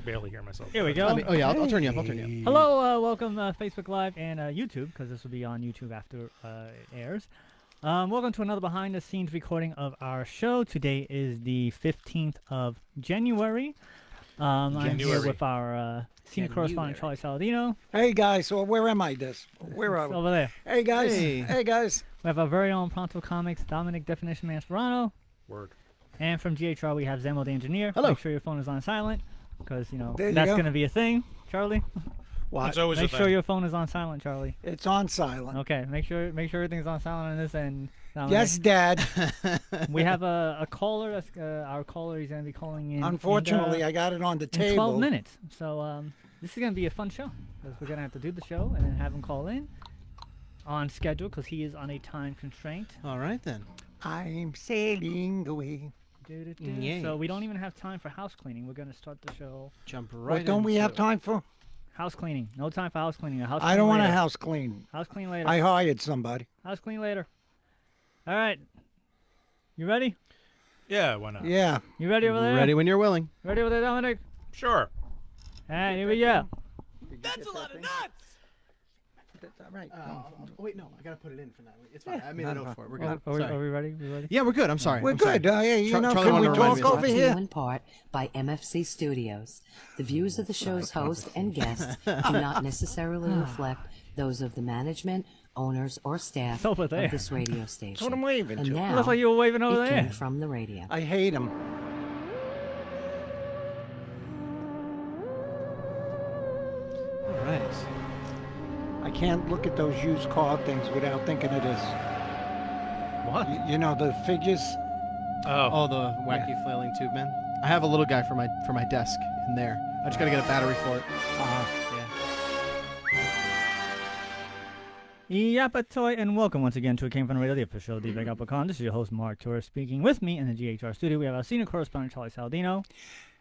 barely hear myself. Here we go. Oh yeah, I'll turn you up. Hello, welcome Facebook Live and YouTube, because this will be on YouTube after it airs. Welcome to another behind-the-scenes recording of our show. Today is the 15th of January. I'm here with our senior correspondent, Charlie Saladino. Hey, guys. So where am I? Where are we? Over there. Hey, guys. Hey. Hey, guys. We have our very own Pronto Comics, Dominic Definition Man Sperano. Word. And from GHR, we have Zemo the Engineer. Hello. Make sure your phone is on silent, because, There you that's go. going to be a thing, Charlie. What? It's always a Make thing. sure your phone is on silent, Charlie. It's on silent. Okay, make sure everything's on silent on this end. Dominic. Yes, Dad. We have a caller. That's our caller. He's going to be calling in. Unfortunately, I got it on the in table. 12 minutes. So this is going to be a fun show, because we're going to have to do the show and then have him call in on schedule, because he is on a time constraint. All right then. I'm sailing away. Yes. So we don't even have time for house cleaning. We're going to start the show. Jump right. What don't we have time for? House cleaning. No time for house cleaning. I don't want a house clean. House clean later. I hired somebody. House clean later. All right. You ready? Yeah, why not? Yeah. You ready over there? Ready when you're willing. Ready over there, Dominic? Sure. All right, here we go. That's a lot of nuts. That's all right. Wait, no, I gotta put it in for that. It's fine. I made not a a note for it. We're Are, good. are we Sorry. ready? We ready? Yeah, we're good. I'm sorry. We're I'm sorry. good. Hey, Charlie can we wanted to remind talk me over of here? In part by MFC Studios. The views of the show's host and guests do not necessarily reflect those of the management, owners, or staff Over of there. this radio station. That's what I'm waving And to. now, It looks like you were waving over it came there. from the radio. I hate him. All right. I can't look at those used car things without thinking of this. What? You know, the figures. Oh, the wacky flailing tube man. I have a little guy for my desk in there. I just gotta get a battery for it. Yeah. Yapatoy, and welcome once again to It Came From the Radio, the official The Big Apple Con. This is your host, Mark Torres, speaking. With me in the GHR studio, we have our senior correspondent, Charlie Saladino.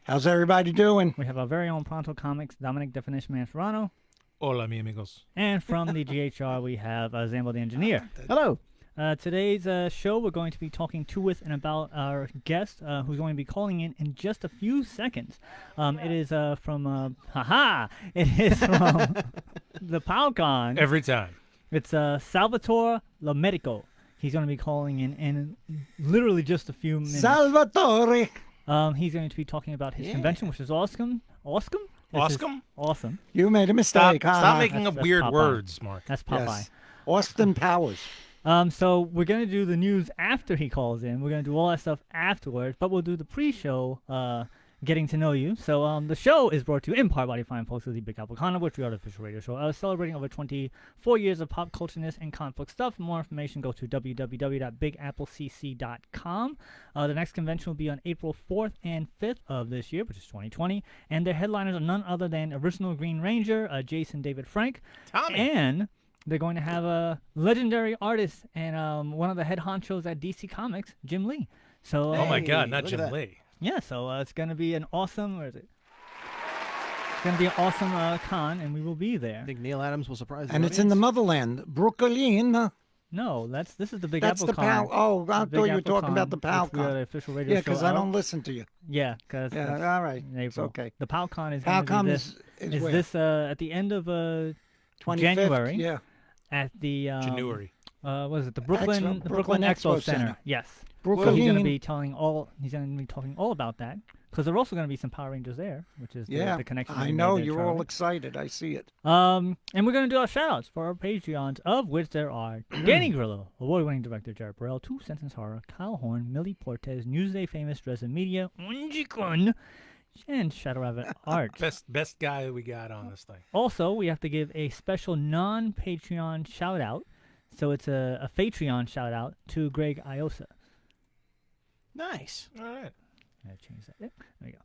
How's everybody doing? We have our very own Pronto Comics, Dominic Definition Man Serrano. Hola, mi amigos. And from the GHR, we have Zambo the Engineer. Hello. Today's show, we're going to be talking to, with, and about our guest, who's going to be calling in just a few seconds. It is from, it is from the PowCon. Every time. It's Salvatore Lomedico. He's going to be calling in literally just a few minutes. Salvatore. He's going to be talking about his convention, which is awesome. Awesome? Awesome? Awesome. You made a Stop, mistake, huh? stop making up That's weird Popeye. words, Mark. That's Popeye. Yes. Austin Powers. So we're going to do the news after he calls in. We're going to do all that stuff afterwards, but we'll do the pre-show, getting to know you. So the show is brought to you in part by the fine folks of the Big Apple Con, which we are the official radio show, celebrating over 24 years of pop cultureness and comic book stuff. For more information, go to www.bigapplecc.com. The next convention will be on April 4th and 5th of this year, which is 2020, and their headliners are none other than original Green Ranger, Jason David Frank, Tommy. and they're going to have a legendary artist and one of the head honchos at DC Comics, Jim Lee. So, Oh my God, not look at Jim that. Lee. yeah, so it's going to be an awesome, where is it? It's going to be an awesome con, and we will be there. I think Neil Adams will surprise the And it's in the audience. motherland. Brooklyn. No, this is the Big That's Apple the Con. Pow. Oh, I The Big thought you were Apple talking about the Con, which we are the PowCon. official radio Yeah, show because I of. don't listen to you. Yeah, because Yeah, all right. in April. It's okay. The PowCon is going to PowCon be is is where? this at the end of 25th? January. Yeah. at the January. what is it? The Brooklyn Expo- the Brooklyn Brooklyn Expo Expo Center. Center. Yes. Brooklyn. So he's going to be telling all. He's going to be talking all about that, because there are also going to be some Power Rangers there, which is Yeah, the connection. I we made know. there, You're all Charlie. excited. I see it. And we're going to do our shout-outs for our Patreons, of which there are Danny Grillo, award-winning director Jared Burrell, Two Sentence Horror, Kyle Horn, Millie Portez, Newsday famous Dresden Media, Unji-kun, and Shadow Rabbit Art. Best guy we got on this thing. Also, we have to give a special non-Patreon shout-out. So it's a Patreon shout-out to Greg Iosa. Nice. All right. I change that. There we go.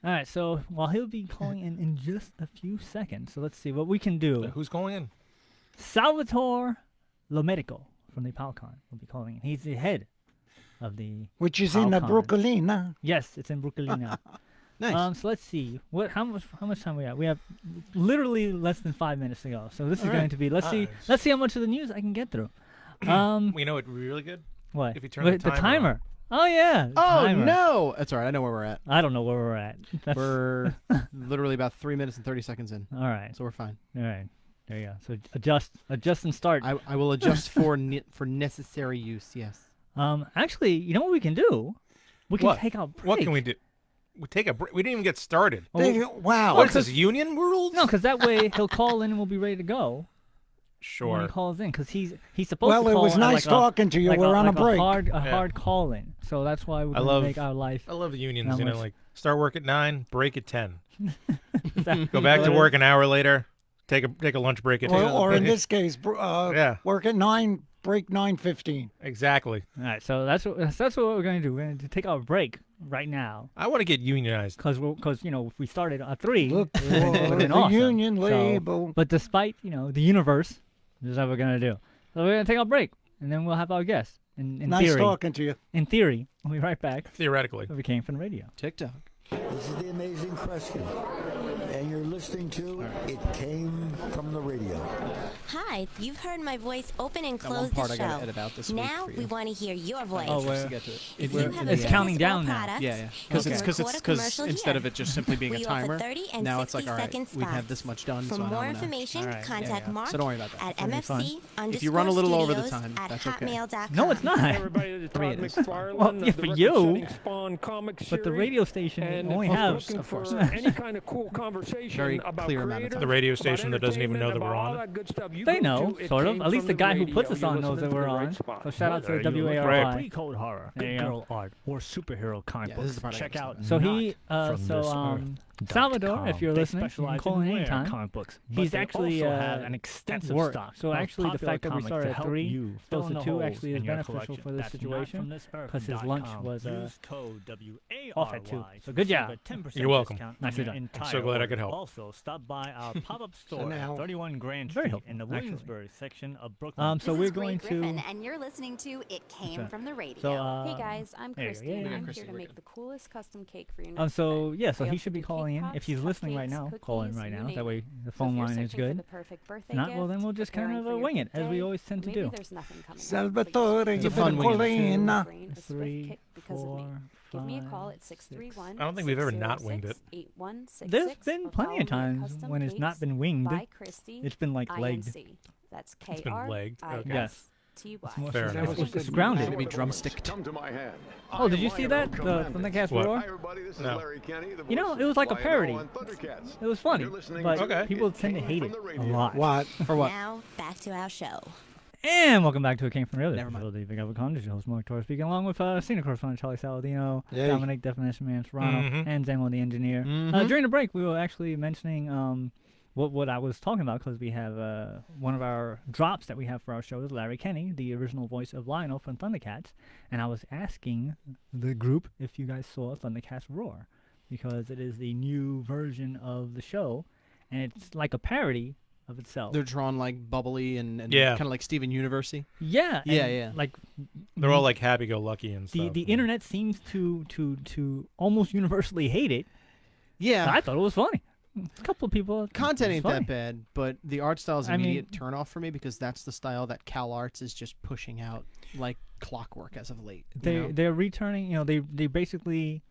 All right, so while he'll be calling in just a few seconds, so let's see what we can do. Who's calling in? Salvatore Lomedico from the PowCon will be calling in. He's the head of the. Which is in the PowCon. Brooklyn. Huh? Yes, it's in Brooklyn now. Nice. So let's see. How much time we have? We have literally less than 5 minutes to go. So this is All going right. to be. Let's see Nice. how much of the news I can get through. You know what would be really good? What? If you turn Wait, the timer timer. on. Oh yeah. Oh timer. no! That's all right. I know where we're at. I don't know where we're at. That's, We're literally about 3 minutes and 30 seconds in, all right. so we're fine. All right. There you go. So adjust and start. I will adjust for necessary use. Yes. Actually, you know what we can do? We can What? take out break. What can we do? We take a break. We didn't even get started. Wow. What is this, union rules? No, because that way he'll call in and we'll be ready to go when Sure. he calls in. Because he's supposed Well, to it call was in nice like talking to you. like We're on a like break. hard call in. So that's why we're I going love- to make our life. I love the unions, Not you know, much. like start work at 9, break at 10. Go Go back to work an hour later, take a lunch break at 2. Or in this case, Yeah. work at 9, break 9:15. Exactly. All right, so that's what we're going to do. We're going to take our break right now I want to get unionized. because if we started at 3, Look it for would've been the awesome. union So- label. But despite the universe, this is what we're going to do. So we're going to take our break, and then we'll have our guest. In Nice theory, talking to you. in theory, we'll be right back. Theoretically. We came from the radio. TikTok. This is the Amazing Kreskin, and you're listening to It Came From the Radio. Hi, you've heard my voice open and That one close part the I show. gotta edit out this week Now for you. we want to hear your voice. Oh, Just to get to it. If we're- you have a it's business counting or down now. product, Yeah, because you it's can because record a commercial instead here. of it just simply being a We offer timer, 30 and now it's like, all right, 60-second we have spots. this much done. For so I more know. information, All right. contact Yeah. Mark So don't worry about that. at That'll be fine. MFC If you run a little over the studios time, at that's okay. hotmail.com. No, it's not. Everybody, this is For me, Todd it is. McFarlane Well, of yeah, the for you, record-setting Spawn comic But the series. radio station And only if you're has. looking Of course. for any kind of cool conversation Very about clear amount of creators, time. The radio about station that doesn't even know that entertainment, we're about on all it. that good stuff, you They go know, to It sort of. Came At least From the guy who Radio. puts us You're on knows listening that to we're the right on. spot. So shout out to Whether you look WARI. for Pre-code horror, There you go. art, or superhero comic Yeah, this is the part I check out. understand. So Salvador, if you're listening, you can call in anytime. Comic books. He's actually have at an extensive work. stock. So of actually, the popular fact that we comics started to at help 3 you goes fill in to the 2 holes actually is in your beneficial collection. for this That's situation because his lunch was Use code off at 2. So good job. You're welcome. Nicely done. I'm so glad I could help. Also, stop by our pop-up store now- at 31 Grand Very Street helpful, in the actually. Williamsburg section of Brooklyn. So This we're is going Ray to. Griffin, and you're listening to It Came Okay. From the Radio. So Hey guys, I'm there you go. Christy, Yeah, and yeah. I'm Christy, here to we're make good. the coolest custom cake for your next So event. yeah, so I he also should be do calling cake in if pops, he's listening right cupcakes, now. Call in cookies, right you now. name That it. way the So if phone you're line is searching for good. the perfect birthday Not well, then gift, we'll just preparing kind for of your wing it big as we day, always tend to maybe do. there's nothing coming up, Salvatore, but you It's a fun better wing. call in. your brain is with 3, kick because of 4, me. Give me a call 5, at 631 I don't think we've ever not winged it. 8166 There's or been follow plenty me of at times Custom when it's not Cakes been winged. by Christy It's been like legged. INC. That's It's been legged, okay. Yes. KRISTY. More Fair so- enough. It's grounded. Maybe drumsticked. Oh, did you see that? The Thundercats Roar? No. You know, it was like a parody. It was funny, but Okay. people tend to hate it a lot. What? For what? Now, back to our show. And welcome back to It Came From Radio. Never mind. This is the Big Apple Con. This is your host, Mark Torres, speaking along with senior correspondent Charlie Saladino, Yay. Dominic Definition Man Serrano, Mhm. and Zamo the Engineer. Mhm. During the break, we were actually mentioning what I was talking about because we have one of our drops that we have for our show is Larry Kenny, the original voice of Lionel from Thundercats. And I was asking the group if you guys saw Thundercats Roar because it is the new version of the show, and it's like a parody of itself. They're drawn like bubbly and Yeah. kind of like Steven Universe-y. Yeah, Yeah, and, yeah. Like They're all like happy-go-lucky and the stuff. the internet seems to almost universally hate it. Yeah. I thought it was funny. A couple of people. Content it's ain't funny. that bad, but the art style is I an mean- immediate turnoff for me because that's the style that Cal Arts is just pushing out like clockwork as of late. They're returning. They basically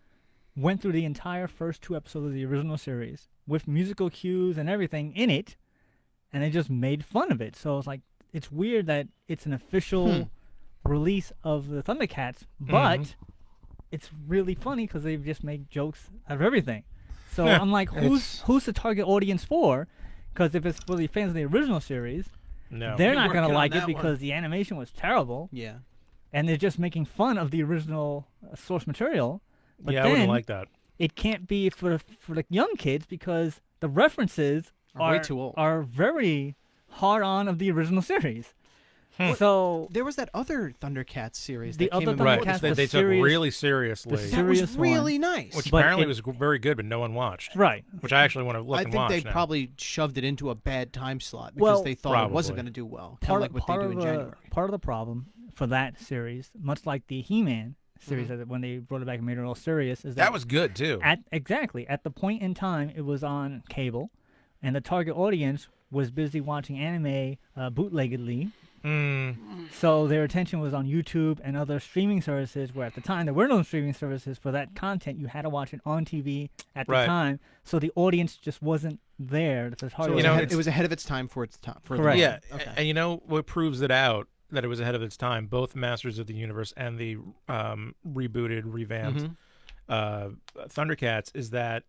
went through the entire first 2 episodes of the original series with musical cues and everything in it, and they just made fun of it. So it's like it's weird that it's an official release of the Thundercats, but it's really funny because they just make jokes out of everything. So Yeah. I'm like, who's the target audience for? Because if it's for the fans of the original series, No. they're We're not gonna working on like it that because one. the animation was terrible, Yeah. and they're just making fun of the original source material. But Yeah, I then wouldn't like that. it can't be for the young kids because the references Are way too old. are very hard on of the original series. So There was that other Thundercats series The that came other in Right. Thundercats, They, the they took serious- really seriously, the that serious was one. really nice. which But apparently it- was very good, but no one watched. right. Which I actually want to look I and think watch they now. probably shoved it into a bad time slot because Well, they thought it wasn't Probably. going to do well. Kind Part, of like what they do in January. part of the problem for that series, much like the He-Man series, Mm-hmm. that when they brought it back and made it all serious, is that That was good too. at the point in time it was on cable, and the target audience was busy watching anime bootleggedly So their attention was on YouTube and other streaming services, where at the time there were no streaming services for that content. You had to watch it on TV at the Right. time, so the audience just wasn't there. It's hard So to it was, know, ahead, it's- it was ahead of its time for its time. For Correct. Yeah, Okay. and you know what proves it out that it was ahead of its time? Both Masters of the Universe and the rebooted, revamped Thundercats is that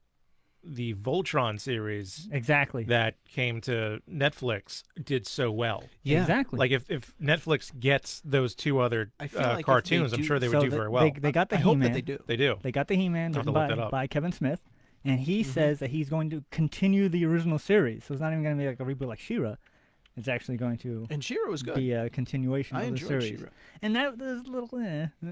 the Voltron series exactly. that came to Netflix did so well. Yeah. Exactly. Like if Netflix gets those two other I feel like if they cartoons, I'm do- sure they So would do very well. They got the I hope He-Man. that they do. They do. They got the He-Man I'll have to written look that up. by Kevin Smith, and he says that he's going to continue the original series. So it's not even going to be like a reboot like She-Ra. It's actually going to And She-Ra was good. be a continuation I of the enjoyed series. She-Ra. And that was a little,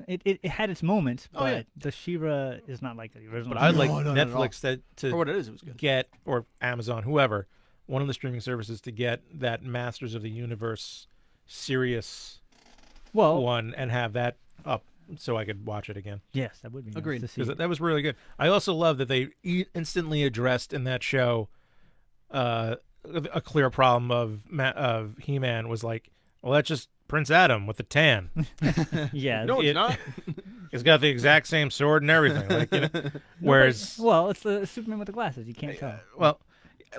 it had its moments, Oh, but yeah. the She-Ra is not like the original. But I'd like No, not at all. Netflix For to what it is, it was good. get, or Amazon, whoever, one of the streaming services to get that Masters of the Universe serious one and have that up so I could watch it again. Yes, that would be Agreed. nice to see. Because that was really good. I also love that they instantly addressed in that show a clear problem of He-Man was like, well, that's just Prince Adam with the tan. Yeah. No, it's not. He's got the exact same sword and everything. Like, you know, whereas, Well, it's the Superman with the glasses. You can't tell. well,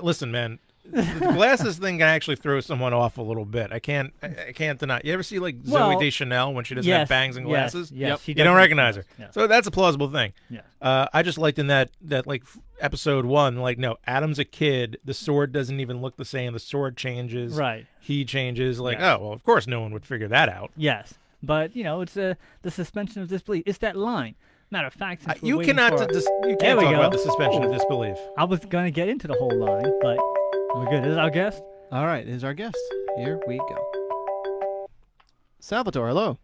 listen, man, the glasses thing can actually throw someone off a little bit. I can't deny. You ever see like Well, Zooey Deschanel when she doesn't yes, have bangs and yes, glasses? yes, she You don't definitely recognize her. does, yes. So that's a plausible thing. Yes. I just liked in that like episode 1, like, no, Adam's a kid. The sword doesn't even look the same. The sword changes. Right. He changes. Like, Yes. oh, well, of course no one would figure that out. Yes. But, it's the suspension of disbelief. It's that line. Matter of fact, since we're You waiting cannot for- you There can't we talk go. about the suspension of disbelief. I was going to get into the whole line, but we're good. This is our guest. All right, here's our guest. Here we go. Salvatore, hello.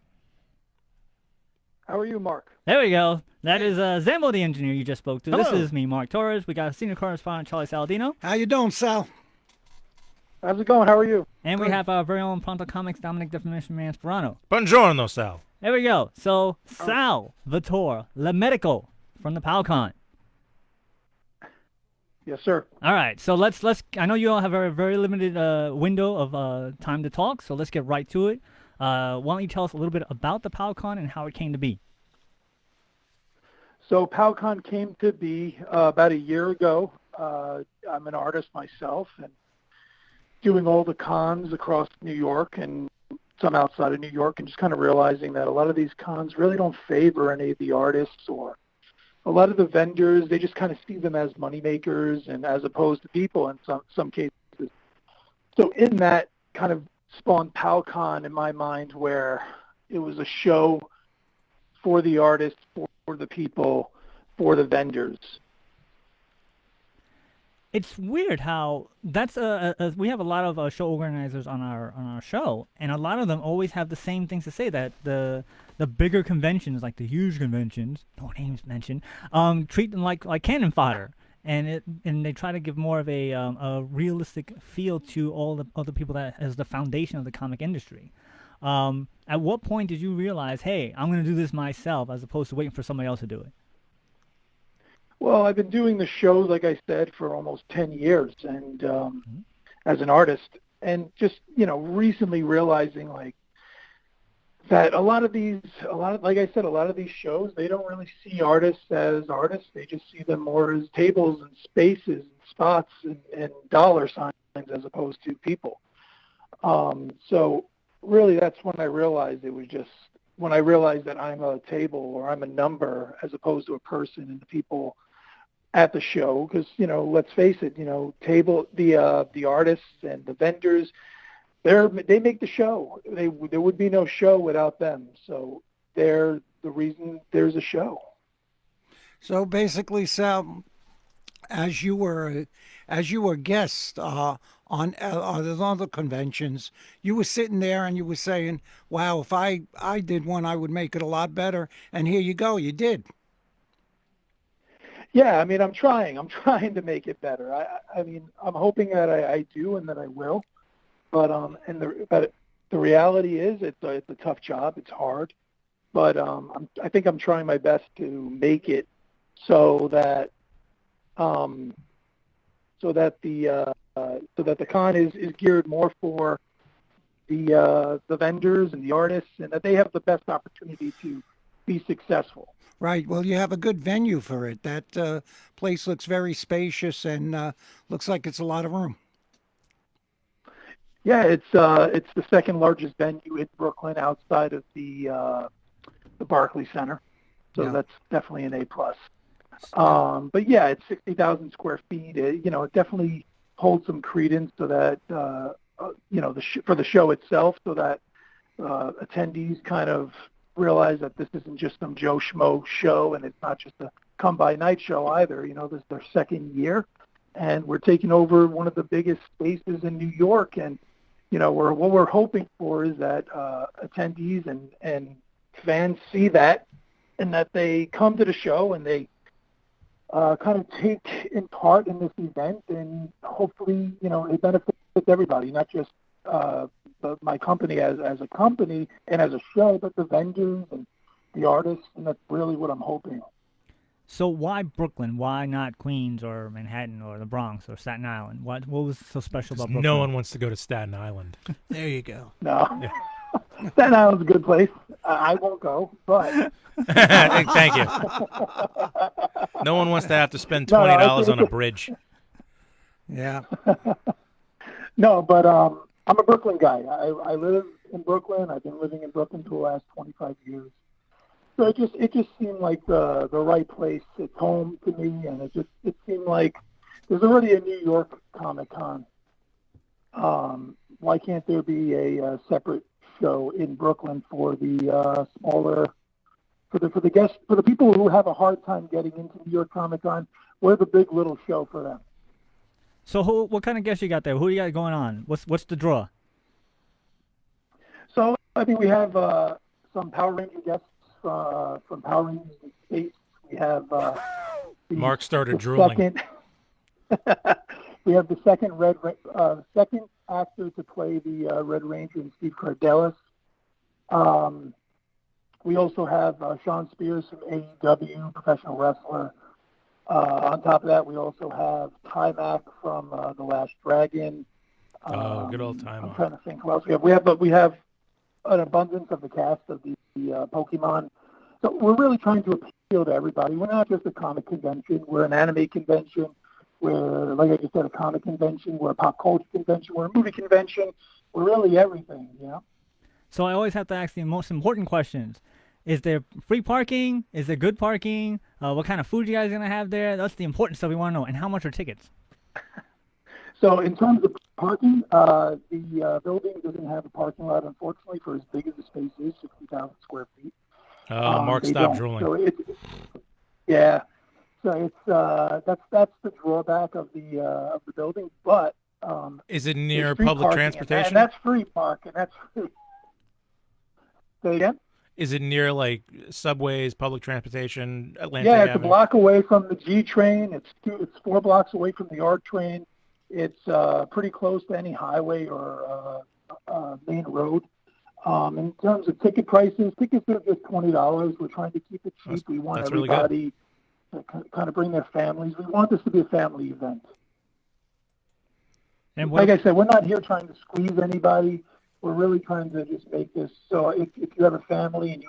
How are you, Mark? There we go. That is Zambo, the engineer you just spoke to. This Hello. is me, Mark Torres. We got a senior correspondent, Charlie Saladino. How you doing, Sal? How's it going? How are you? And we Good. have our very own Pronto Comics, Dominic Definition Man Sperano. Buongiorno, Sal. There we go. So, Sal Vittor, Le Medico from the PowCon. Yes, sir. All right, so let's. I know you all have a very limited window of time to talk, so let's get right to it. Why don't you tell us a little bit about the PowCon and how it came to be? So PowCon came to be about a year ago. I'm an artist myself and doing all the cons across New York and some outside of New York, and just kind of realizing that a lot of these cons really don't favor any of the artists, or a lot of the vendors, they just kind of see them as moneymakers and as opposed to people in some cases. So in that kind of spawned PowCon in my mind, where it was a show for the artists, for the people, for the vendors. It's weird how that's we have a lot of show organizers on our show, and a lot of them always have the same things to say, that the bigger conventions, like the huge conventions, no names mentioned, treat them like cannon fodder, and they try to give more of a realistic feel to all the other people that as the foundation of the comic industry. At what point did you realize, hey, I'm going to do this myself as opposed to waiting for somebody else to do it? Well, I've been doing the shows, like I said, for almost 10 years, and as an artist, and just recently realizing that a lot of these shows, they don't really see artists as artists. They just see them more as tables and spaces and spots and dollar signs as opposed to people. So really, that's when I realized when I realized that I'm a table or I'm a number as opposed to a person, and the people at the show, because let's face it, the artists and the vendors, they make the show. There would be no show without them. So they're the reason there's a show. So basically, Sal, as you were guest on other conventions, you were sitting there and you were saying, "Wow, if I did one, I would make it a lot better." And here you go, you did. Yeah, I mean, I'm trying to make it better. I mean, I'm hoping that I do and that I will. But the reality is it's a tough job. It's hard. But I think I'm trying my best to make it so that the con is geared more for the vendors and the artists, and that they have the best opportunity to be successful. Right. Well, you have a good venue for it. That place looks very spacious and looks like it's a lot of room. Yeah, it's the second largest venue in Brooklyn outside of the Barclays Center, so Yeah. that's definitely an A plus. But yeah, it's 60,000 square feet. It definitely holds some credence so that for the show itself, so that attendees kind of realize that this isn't just some Joe Schmo show, and it's not just a come by night show either. This is their second year, and we're taking over one of the biggest spaces in New York, and what we're hoping for is that attendees and fans see that, and that they come to the show and they kind of take in part in this event, and hopefully, it benefits everybody, not just my company as a company and as a show, but the vendors and the artists, and that's really what I'm hoping. So why Brooklyn? Why not Queens or Manhattan or the Bronx or Staten Island? What was so special about Brooklyn? No one wants to go to Staten Island. There you go. No. Staten Island's a good place. I won't go, but... Thank you. No one wants to have to spend $20 on a bridge. Yeah. No, but I'm a Brooklyn guy. I live in Brooklyn. I've been living in Brooklyn for the last 25 years. So it just seemed like the right place. It's home to me, and it seemed like there's already a New York Comic Con. Why can't there be a separate show in Brooklyn for the smaller, for the guests, for the people who have a hard time getting into New York Comic Con? We're the big little show for them. So what kind of guests you got there? Who do you got going on? What's the draw? So I think we have some Power Ranger guests from Power Rangers in Space. We have Mark started drooling. We have the second second actor to play the Red Ranger, and Steve Cardelis. We also have Sean Spears from AEW, professional wrestler. On top of that, we also have Ty-Mac from The Last Dragon. Good old Ty-Mac. I'm trying to think who else we have. We have an abundance of the cast of the Pokemon. So we're really trying to appeal to everybody. We're not just a comic convention. We're an anime convention. We're, like I just said, a comic convention. We're a pop culture convention. We're a movie convention. We're really everything, So I always have to ask the most important questions. Is there free parking? Is there good parking? What kind of food you guys going to have there? That's the important stuff we want to know. And how much are tickets? So in terms of parking, the building doesn't have a parking lot, unfortunately, for as big as the space is, 60,000 square feet. Mark, stop drooling. So yeah. So it's that's the drawback of the building. But is it near street public parking, transportation? And that's free parking. That's free. Say again? Is it near like subways, public transportation, Atlantic Yeah, it's Avenue? a block away from the G train. It's 4 blocks away from the R train. It's pretty close to any highway or main road. In terms of ticket prices, tickets are just $20. We're trying to keep it cheap. We want everybody to kind of bring their families. We want this to be a family event. And like I said, we're not here trying to squeeze anybody. We're really trying to just make this so if you have a family and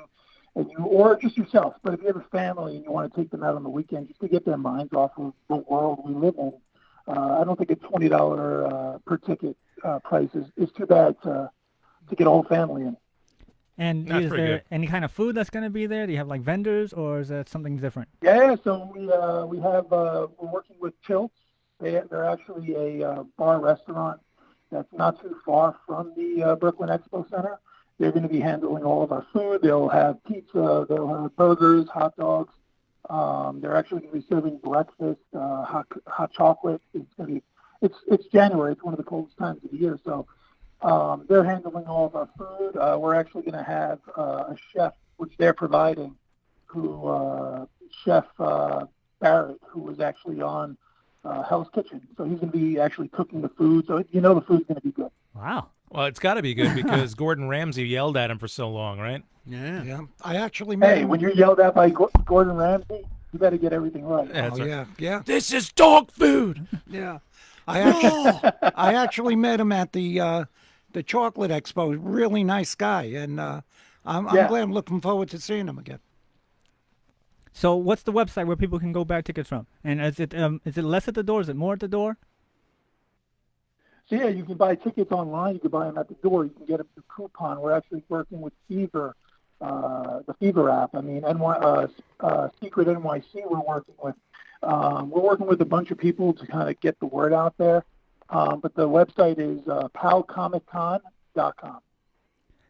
you or just yourself, but if you have a family and you want to take them out on the weekend just to get their minds off of the world we live in, I don't think a $20 per ticket price is too bad to get a whole family in. And That's is pretty there good. any kind of food that's going to be there? Do you have like vendors, or is that something different? Yeah, so we have we're working with Tilts. They're actually a bar restaurant that's not too far from the Brooklyn Expo Center. They're going to be handling all of our food. They'll have pizza. They'll have burgers, hot dogs. They're actually going to be serving breakfast, hot chocolate. It's January. It's one of the coldest times of the year, so they're handling all of our food. We're actually going to have a chef, which they're providing, Chef Barrett, who was actually on Hell's Kitchen. So he's going to be actually cooking the food. So the food's going to be good. Wow. Well, it's got to be good because Gordon Ramsay yelled at him for so long, right? Yeah. Yeah. I actually met him. When you're yelled at by Gordon Ramsay, you better get everything right. Yeah, that's right. Yeah. This is dog food. Yeah. I actually met him at the the Chocolate Expo. Really nice guy, and I'm Yeah. glad. I'm looking forward to seeing him again. So what's the website where people can go buy tickets from? And is it less at the door? Is it more at the door? So yeah, you can buy tickets online. You can buy them at the door. You can get them through coupon. We're actually working with Fever, the Fever app. I mean, Secret NYC. We're working with. We're working with a bunch of people to kind of get the word out there. But the website is palcomiccon.com.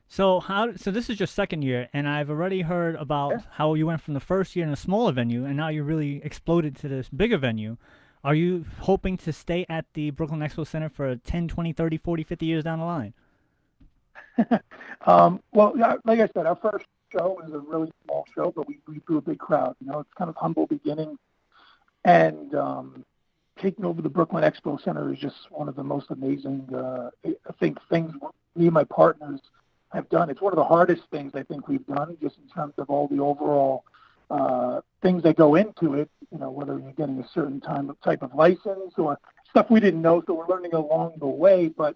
So this is your second year, and I've already heard about how you went from the first year in a smaller venue, and now you really exploded to this bigger venue. Are you hoping to stay at the Brooklyn Expo Center for 10, 20, 30, 40, 50 years down the line? Well, like I said, our first show was a really small show, but we drew a big crowd. You know, it's kind of humble beginnings, and taking over the Brooklyn Expo Center is just one of the most amazing, I think, things me and my partners have done. It's one of the hardest things I think we've done, just in terms of all the overall things that go into it. You know, whether you're getting a certain type of license or stuff we didn't know, so we're learning along the way. But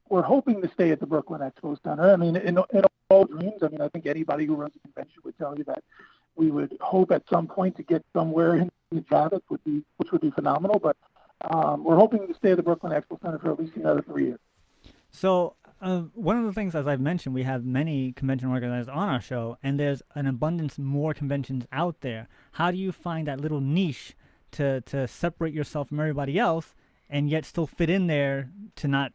we're hoping to stay at the Brooklyn Expo Center. I mean, in all dreams, I mean, I think anybody who runs a convention would tell you that we would hope at some point to get somewhere in the Javits, which would be phenomenal. But we're hoping to stay at the Brooklyn Expo Center for at least another 3 years. So one of the things, as I've mentioned, we have many convention organizers on our show, and there's an abundance more conventions out there. How do you find that little niche to separate yourself from everybody else and yet still fit in there to not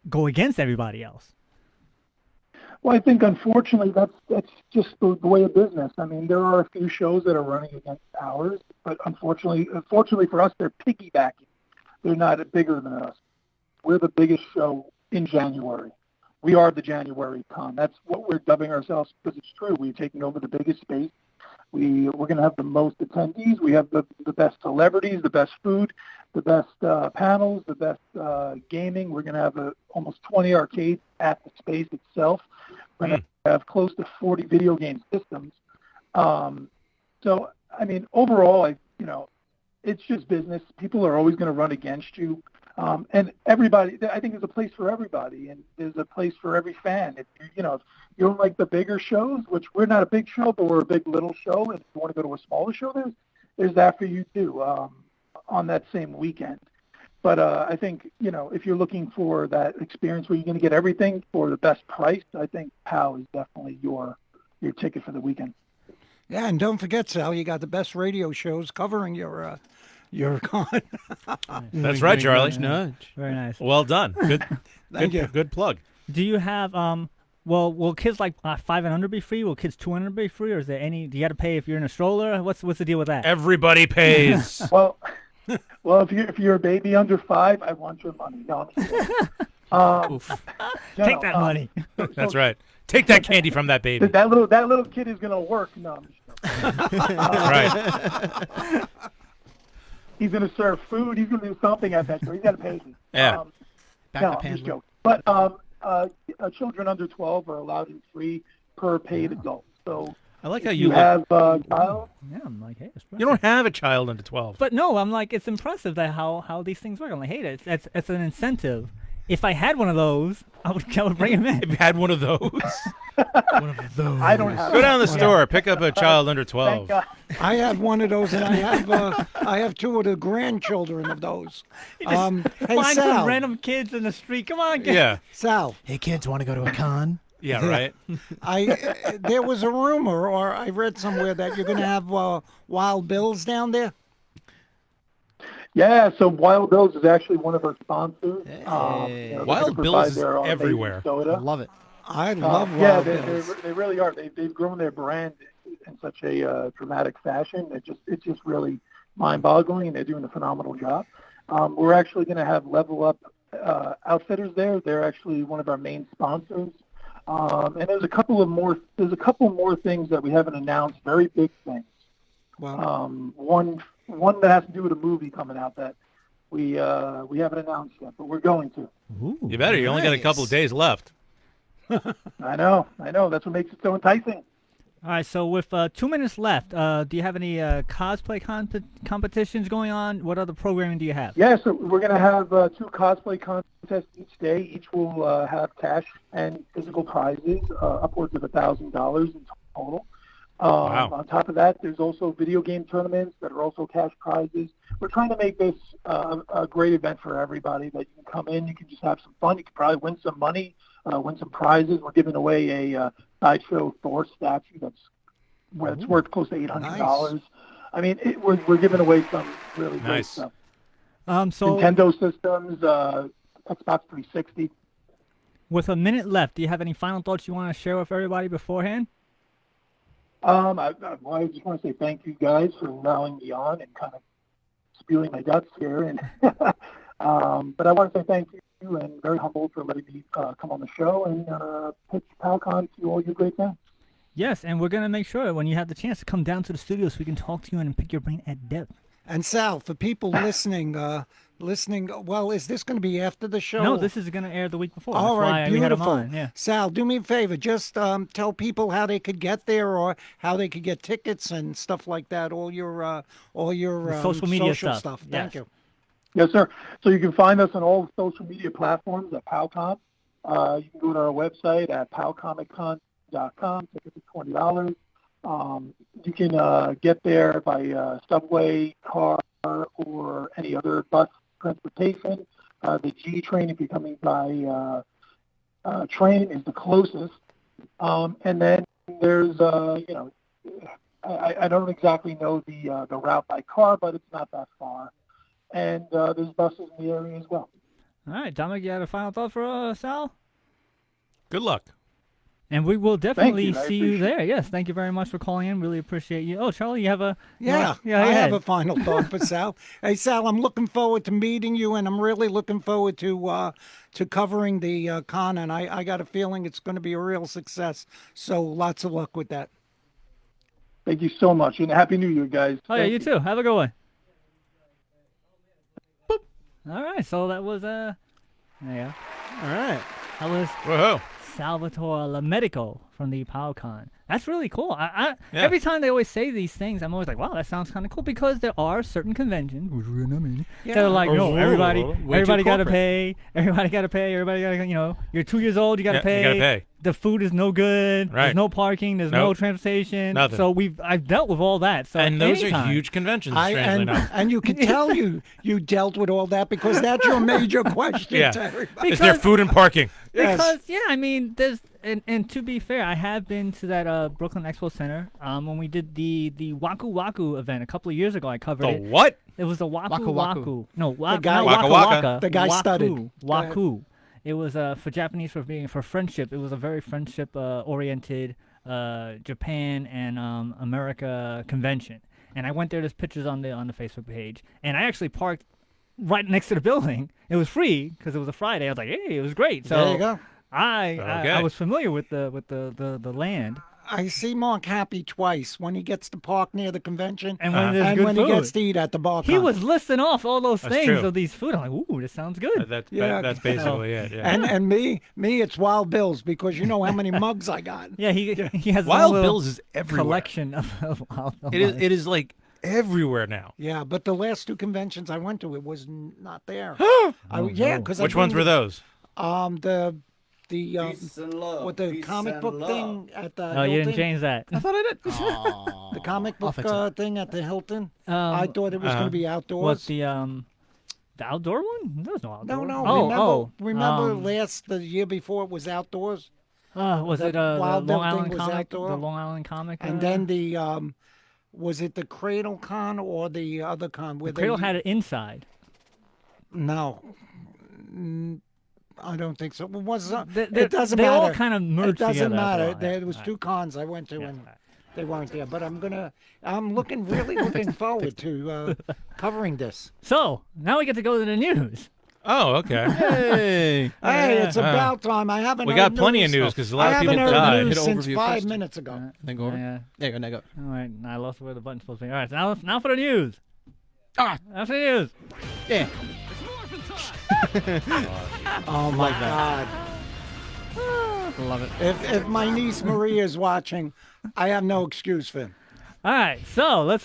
go against everybody else? Well, I think unfortunately that's just the way of business. I mean, there are a few shows that are running against ours, but unfortunately for us, they're piggybacking. They're not bigger than us. We're the biggest show in January. We are the January con. That's what we're dubbing ourselves, because it's true. We're taking over the biggest space. We're going to have the most attendees. We have the best celebrities, the best food, the best panels, the best gaming. We're going to have almost 20 arcades at the space itself. We're going to have close to 40 video game systems. So, I mean, overall, it's just business. People are always going to run against you. And everybody, I think there's a place for everybody, and there's a place for every fan. If you don't like the bigger shows, which we're not a big show, but we're a big little show, and if you want to go to a smaller show, there's that for you too on that same weekend. But I think, if you're looking for that experience where you're going to get everything for the best price, I think POW is definitely your ticket for the weekend. Yeah, and don't forget, Sal, you got the best radio shows covering your con. That's right, Charlie. Nudge. Very nice. Well done. Good. Thank you. Good plug. Do you have will kids like 5 and under be free? Will kids 2 and under be free, or is there any? Do you got to pay if you're in a stroller? What's the deal with that? Everybody pays. Well, if you're a baby under 5, I want your money. No, I'm just Take that money. That's right. Take that candy from that baby. That little kid is going to work. No, I'm just Right. He's going to serve food. He's going to do something at that show. He's got to pay me. Yeah. I'm just joking. But children under 12 are allowed in free per paid adult. So I like how you have a child. Yeah, I'm like, hey, it's You don't have a child under 12. But no, I'm like, it's impressive that how these things work. I'm like, hey, it's an incentive. If I had one of those, I would bring him in. If you had one of those. I don't have. Go down to the store, pick up a child under 12. I have one of those, and I have 2 of the grandchildren of those. Hey, Find Sal. some random kids in the street. Come on, Yeah. Sal. Hey, kids, want to go to a con? Yeah, right. There was a rumor, or I read somewhere, that you're going to have Wild Bills down there. Yeah, so Wild Bills is actually one of our sponsors. Hey. Wild Bills is everywhere. I Love it. I love yeah, Wild Bills. they really are. They've grown their brand in such a dramatic fashion. It's just really mind-boggling, and they're doing a phenomenal job. We're actually going to have Level Up Outfitters there. They're actually one of our main sponsors. And there's a couple more things that we haven't announced. Very big things. Wow. One that has to do with a movie coming out that we haven't announced yet, but we're going to. Ooh, You better. You only got a couple of days left. I know. That's what makes it so enticing. All right, so with 2 minutes left, do you have any cosplay competitions going on? What other programming do you have? Yeah, so we're going to have 2 cosplay contests each day. Each will have cash and physical prizes, upwards of $1,000 in total. Wow. On top of that, there's also video game tournaments that are also cash prizes. We're trying to make this a great event for everybody, that you can come in, you can just have some fun. You can probably win some money, win some prizes. We're giving away a sideshow Thor statue that's worth close to $800. Nice. I mean, we're giving away some really great Nice. stuff. So Nintendo systems, Xbox 360. with a minute left, do you have any final thoughts you want to share with everybody beforehand? I just want to say thank you guys for allowing me on and kind of spewing my guts here. And but I want to say thank you and very humbled for letting me come on the show and pitch PalCon to all you great fans. Yes, and we're going to make sure when you have the chance to come down to the studio so we can talk to you and pick your brain at depth. And Sal, for people listening, well, is this going to be after the show? No, this is going to air the week before. All That's right, why we had 'em beautiful. on, yeah. Sal, do me a favor. Just tell people how they could get there or how they could get tickets and stuff like that. All your The social media stuff. Thank Yes. you. Yes, sir. So you can find us on all social media platforms at PalCon. You can go to our website at palcomiccon.com. Tickets are $20. You can get there by subway, car, or any other bus transportation. The G train, if you're coming by train, is the closest. And then there's, I don't exactly know the route by car, but it's not that far. And there's buses in the area as well. All right, Dominic, you had a final thought for Sal? Good luck. And we will definitely you. I see you appreciate there. Yes, thank you very much for calling in. Really appreciate you. Oh, Charlie, you have a... Yeah, go I ahead. have a final thought for Sal. Hey, Sal, I'm looking forward to meeting you, and I'm really looking forward to covering the con, and I got a feeling it's going to be a real success. So lots of luck with that. Thank you so much, and Happy New Year, guys. Oh, yeah, Thank you too. Have a good one. Boop. All right, so that was... There you go. All right. That was Whoa. Salvatore Lamedico from the PowCon. That's really cool. Yeah. Every time they always say these things, I'm always like, wow, that sounds kind of cool, because there are certain conventions, which we're not in, that are like, no, everybody got to pay, everybody got to, you're 2 years old, you got to pay. You gotta pay. The food is no good. Right. There's no parking. There's no Nope. transportation. Nothing. So I've dealt with all that. So And those anytime, are huge conventions, strangely enough. And you can tell you dealt with all that because that's your major question Yeah. to everybody. Is there food and parking? Yes. Because I mean, there's and to be fair, I have been to that Brooklyn Expo Center when we did the Waku Waku event a couple of years ago. I covered The it. what? It was the Waku Waku Waku. Waku. No, The guy- not Waka Waka Waka. Waka. The guy Waku. studied. Go ahead. Waku. It was for Japanese for friendship. It was a very friendship oriented Japan and America convention. And I went there. There's pictures on the Facebook page. And I actually parked right next to the building. It was free because it was a Friday. I was like, hey, it was great. So There you go. I was familiar with the land. I see Mark happy twice when he gets to park near the convention And when there's good when food. he gets to eat at the bar. He was listing off all those That's things true. of these food. I'm like, ooh, this sounds good. That's basically it. Yeah. And me, it's Wild Bill's because you know how many mugs I got. Yeah, he has his Wild own little Bill's is everywhere. collection of Wild Bill. It is like everywhere now. Yeah, but the last 2 conventions I went to, it was not there. Oh, Yeah, no. because Which ones were those? The with the comic book thing at the Oh, you didn't Hilton. change that. I thought I did. The comic book fix it. thing at the Hilton. I thought it was going to be outdoors. What the outdoor one? There was no outdoor. No. Remember um, the year before it was outdoors, was the it the Wild Bill Long thing Island was comic? outdoor? The Long Island comic. and then the was it the Cradle Con or the other con? Where the Cradle had it inside. No. I don't think so. It doesn't They matter. all kind of merged It doesn't together after a matter. while. There was Right. 2 cons I went to, Yeah, and right. they weren't there. But I'm really looking forward to covering this. So now we get to go to the news. Oh, okay. Hey. Hey, it's about time. I haven't. We heard got plenty of news news because a lot of I people haven't heard died. news Hit since overview 5 first. minutes ago. Then go over. Yeah. There you go. Now go. All right, I lost where the button's supposed to be. All right, so now for the news. Ah. That's the news. Yeah. Oh my God! Love it. If my niece Maria is watching, I have no excuse for him. All right, so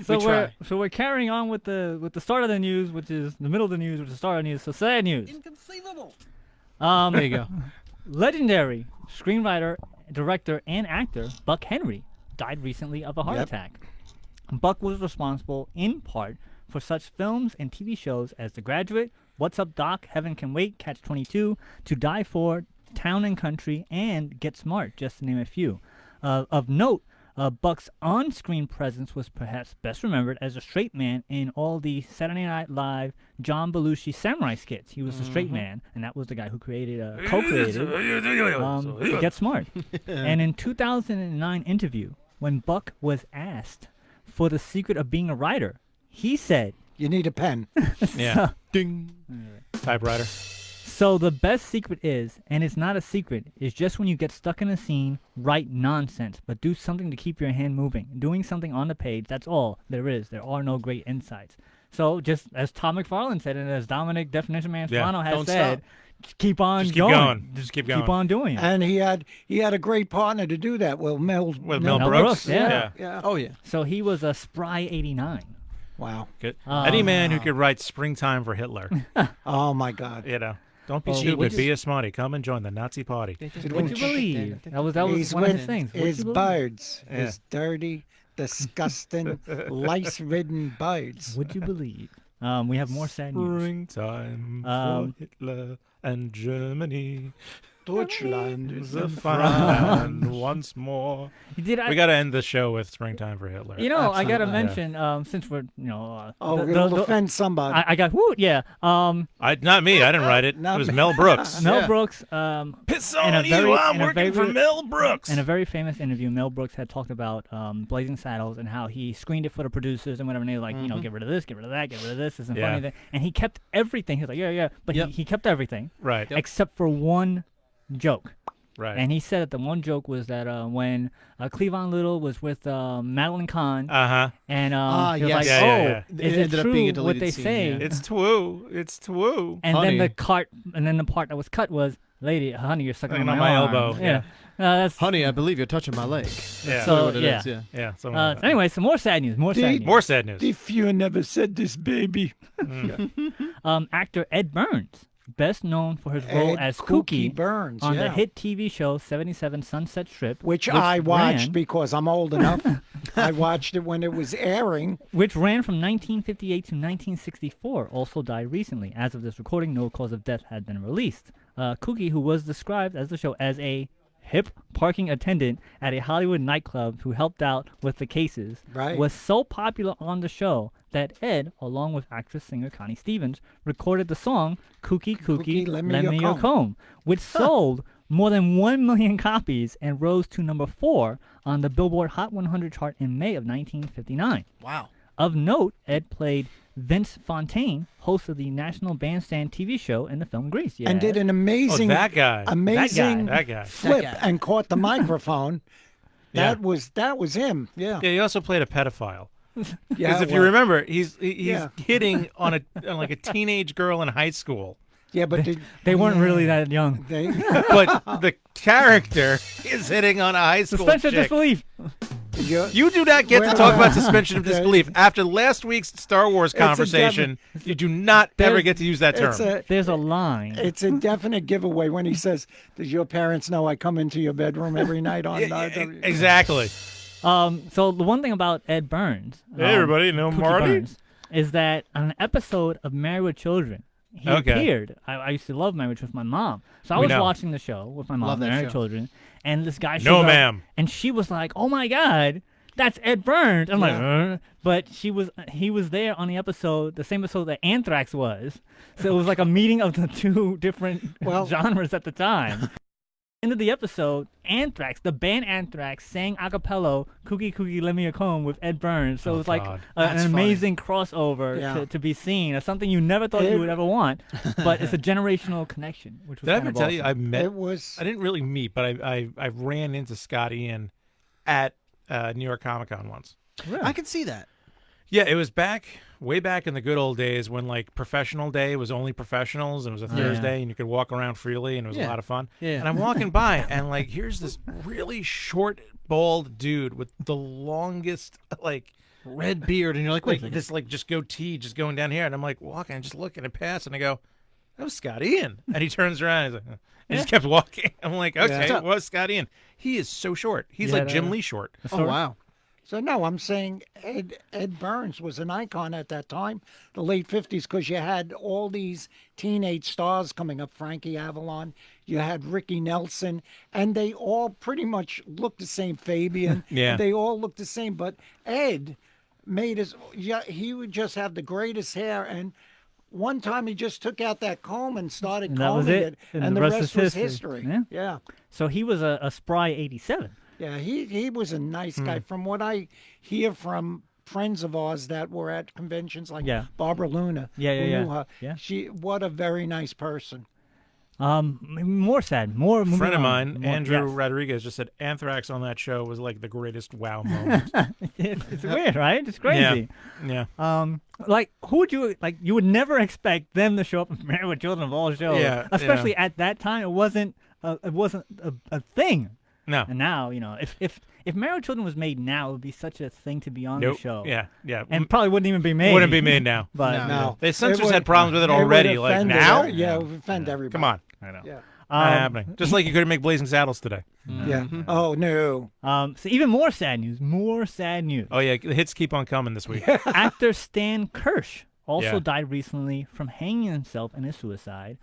try. we're carrying on with the start of the news, which is the middle of the news, which is the start of the news. So sad news. Inconceivable. There you go. Legendary screenwriter, director, and actor Buck Henry died recently of a heart Yep. attack. Buck was responsible in part for such films and TV shows as The Graduate, What's Up Doc, Heaven Can Wait, Catch 22, To Die For, Town and Country, and Get Smart, just to name a few. Of note, Buck's on-screen presence was perhaps best remembered as a straight man in all the Saturday Night Live John Belushi samurai skits. He was the straight man, and that was the guy who co-created Get Smart. And in 2009 interview, when Buck was asked for the secret of being a writer, he said, You need a pen. Yeah. Ding. Typewriter. so the best secret is, and it's not a secret, is just when you get stuck in a scene, write nonsense, but do something to keep your hand moving. Doing something on the page, that's all there is. There are no great insights. So just as Todd McFarlane said, and as Dominic Definition Man Spano has Don't said, just keep on Just keep going. Just keep going. Keep on doing it. And he had a great partner to do that. Well, Mel Mel Mel Brooks. Brooks, yeah. Yeah. Oh yeah. So he was a spry 89. Wow. Good. Any man who could write Springtime for Hitler. Oh my God. You know. Don't be Oh, stupid. Be a smarty. Come and join the Nazi party. Would you believe? That was He's one of with his things. Would his you believe? birds, Yeah. his dirty, disgusting, lice-ridden birds. Would you believe? We have more sad news. Springtime Um, for Hitler and Germany. Deutschland Is is a a fine once more. Did I? We got to end the show with Springtime for Hitler. You know, I gotta Absolutely. mention, since we're, it'll offend somebody. I got woot, yeah. Not me. I didn't write it. Not It was me. Mel Brooks. Mel Yeah. Brooks, Piss in a on very- you. I'm in a working for very- Mel Brooks. in a very famous interview, Mel Brooks had talked about Blazing Saddles and how he screened it for the producers and whatever, and they were like, get rid of this, get rid of that, get rid of this isn't Yeah. funny. And he kept everything. He was like, yeah, but Yep. he kept everything Right. except for one joke. Right. And he said that the one joke was that when Cleavon Little was with Madeline Kahn, Uh-huh. and he was yes. like, Yeah, "Oh, yeah, yeah. is It it ended up true being a what deleted they scene, say?" yeah. It's twoo. It's twoo. And Honey. then the part that was cut was, "Lady, honey, you're sucking Sucking on on my my arm." elbow, Yeah, that's Honey, I believe you're touching my leg. That's Yeah. So, really what it yeah. is, yeah. Yeah. Something like that. anyway, some more sad news. More sad news. More sad news. If you never said this, baby. Actor Ed Burns, best known for his role Ed as Kooky Kooky Burns, on the yeah. hit TV show 77 Sunset Strip, Which I watched ran, because I'm old enough. I watched it when it was airing. which ran from 1958 to 1964, also died recently. As of this recording, no cause of death had been released. Kooky, who was described as the show as a hip parking attendant at a Hollywood nightclub who helped out with the cases, Right. was so popular on the show that Ed, along with actress-singer Connie Stevens, recorded the song Kooky Kooky, Lend Me Your Comb, which sold more than 1 million copies and rose to number 4 on the Billboard Hot 100 chart in May of 1959. Wow. Of note, Ed played Vince Fontaine, host of the National Bandstand TV show in the film Grease. Yeah. And did an amazing, that guy. amazing That guy. flip That guy. and caught the microphone. Yeah. That was him. Yeah. Yeah, he also played a pedophile. Yeah. Because if you well, remember, he's Yeah. hitting on like a teenage girl in high school. Yeah, but They weren't really that young. They, But the character is hitting on a high school Suspension of chick. disbelief. You do not get to Well, talk about suspension of there- disbelief. After last week's Star Wars a conversation, you do not ever get to use that term. There's a line. It's a definite giveverway when he says, "Does your parents know I come into your bedroom every night on?" Exactly. So the one thing about Ed Burns, Hey, everybody, know Kooky Marty? Burns, is that on an episode of Married with Children, he Okay. appeared. I used to love Married with my mom, so I We was know. watching the show with my mom, Love that Married with show. Children, and this guy No, shows up, ma'am. and she was like, "Oh my God, that's Ed Burns." I'm like, but he was there on the episode, the same episode that Anthrax was, so it was like a meeting of the two different genres at the time. End of the episode, Anthrax, the band Anthrax, sang a cappella "Kooky Kooky Lend Me a Comb" with Ed Burns. So it was like God. an That's amazing crossover Yeah. to be seen. It's something you never thought you would ever want, but it's a generational connection. Which was Did I kind ever of tell you awesome. I met? It was. I didn't really meet, but I ran into Scott Ian at New York Comic Con once. I can see that. Yeah, it was way back in the good old days when like professional day was only professionals and it was a Thursday and you could walk around freely and it was a lot of fun. Yeah. And I'm walking by and like here's this really short, bald dude with the longest like red beard, and you're like, wait, this like just goatee just going down here, and I'm like walking, just looking and pass, and I go, that was Scott Ian, and he turns around, he's like, and just kept walking. I'm like, okay, it was Scott Ian. He is so short. He's like Jim Lee short. oh wow. So no, I'm saying Ed Burns was an icon at that time, the late '50s, because you had all these teenage stars coming up. Frankie Avalon, you had Ricky Nelson, and they all pretty much looked the same. Fabian, Yeah. they all looked the same. But Ed made he would just have the greatest hair, and one time he just took out that comb and started And that was combing it. and the rest was history. Yeah. So he was a spry 87. Yeah, he was a nice guy. From what I hear from friends of ours that were at conventions, like Barbara Luna, who knew her, what a very nice person. More sad. More A friend of mine, more, Andrew yes. Rodriguez, just said Anthrax on that show was like the greatest wow moment. It's weird, right? It's crazy. Yeah. Like who would you like? You would never expect them to show up in Married with Children of all shows. Yeah, Especially at that time, it wasn't a thing. No. And now, if Married with Children was made now, it would be such a thing to be on the show. Yeah. And probably wouldn't even be made. Wouldn't be made now. But No. The censors had problems with it already. Like offend now? it would offend everybody. Come on. I know. Yeah. Not happening. Just like you couldn't make Blazing Saddles today. Yeah. Oh no. So even more sad news. Oh yeah, the hits keep on coming this week. Actor Stan Kirsch also Yeah. died recently from hanging himself in a suicide.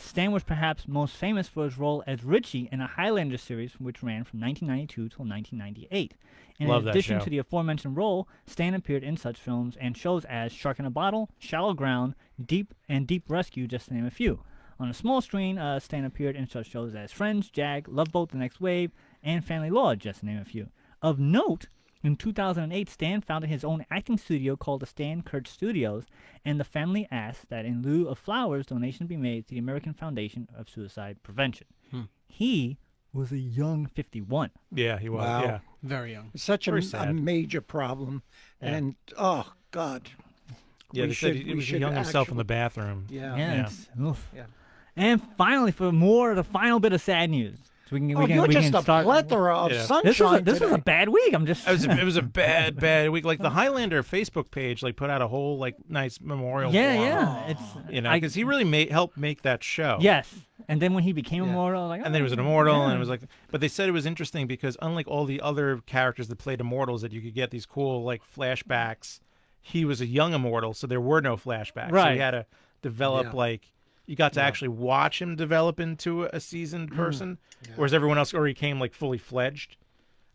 Stan was perhaps most famous for his role as Richie in a Highlander series, which ran from 1992 till 1998. Love in that addition show. to the aforementioned role, Stan appeared in such films and shows as Shark in a Bottle, Shallow Ground, Deep Rescue, just to name a few. On a small screen, Stan appeared in such shows as Friends, Jag, Love Boat: The Next Wave, and Family Law, just to name a few. Of note, in 2008, Stan founded his own acting studio called the Stan Kirsch Studios, and the family asked that in lieu of flowers, donation be made to the American Foundation of Suicide Prevention. He was a young 51. Yeah, he was. Wow. Yeah. Very young. Such Very a sad. major problem, and oh God. Yeah, they said he was young himself in the bathroom. Yeah. It's- oof. Yeah. And finally, the final bit of sad news. So we can, Oh, we can, you're we just can a start. plethora of Yeah. sunshine. This was a today. bad week. I'm just. It was a bad week. Like the Highlander Facebook page, like put out a whole like nice memorial. Yeah, for him, yeah. It's because he really helped make that show. Yes, and then when he became immortal, like, And then he was an immortal, and it was like, but they said it was interesting because unlike all the other characters that played immortals, that you could get these cool like flashbacks, he was a young immortal, so there were no flashbacks. So Right. he had to develop like you got to actually watch him develop into a seasoned person, whereas everyone else already came like fully fledged.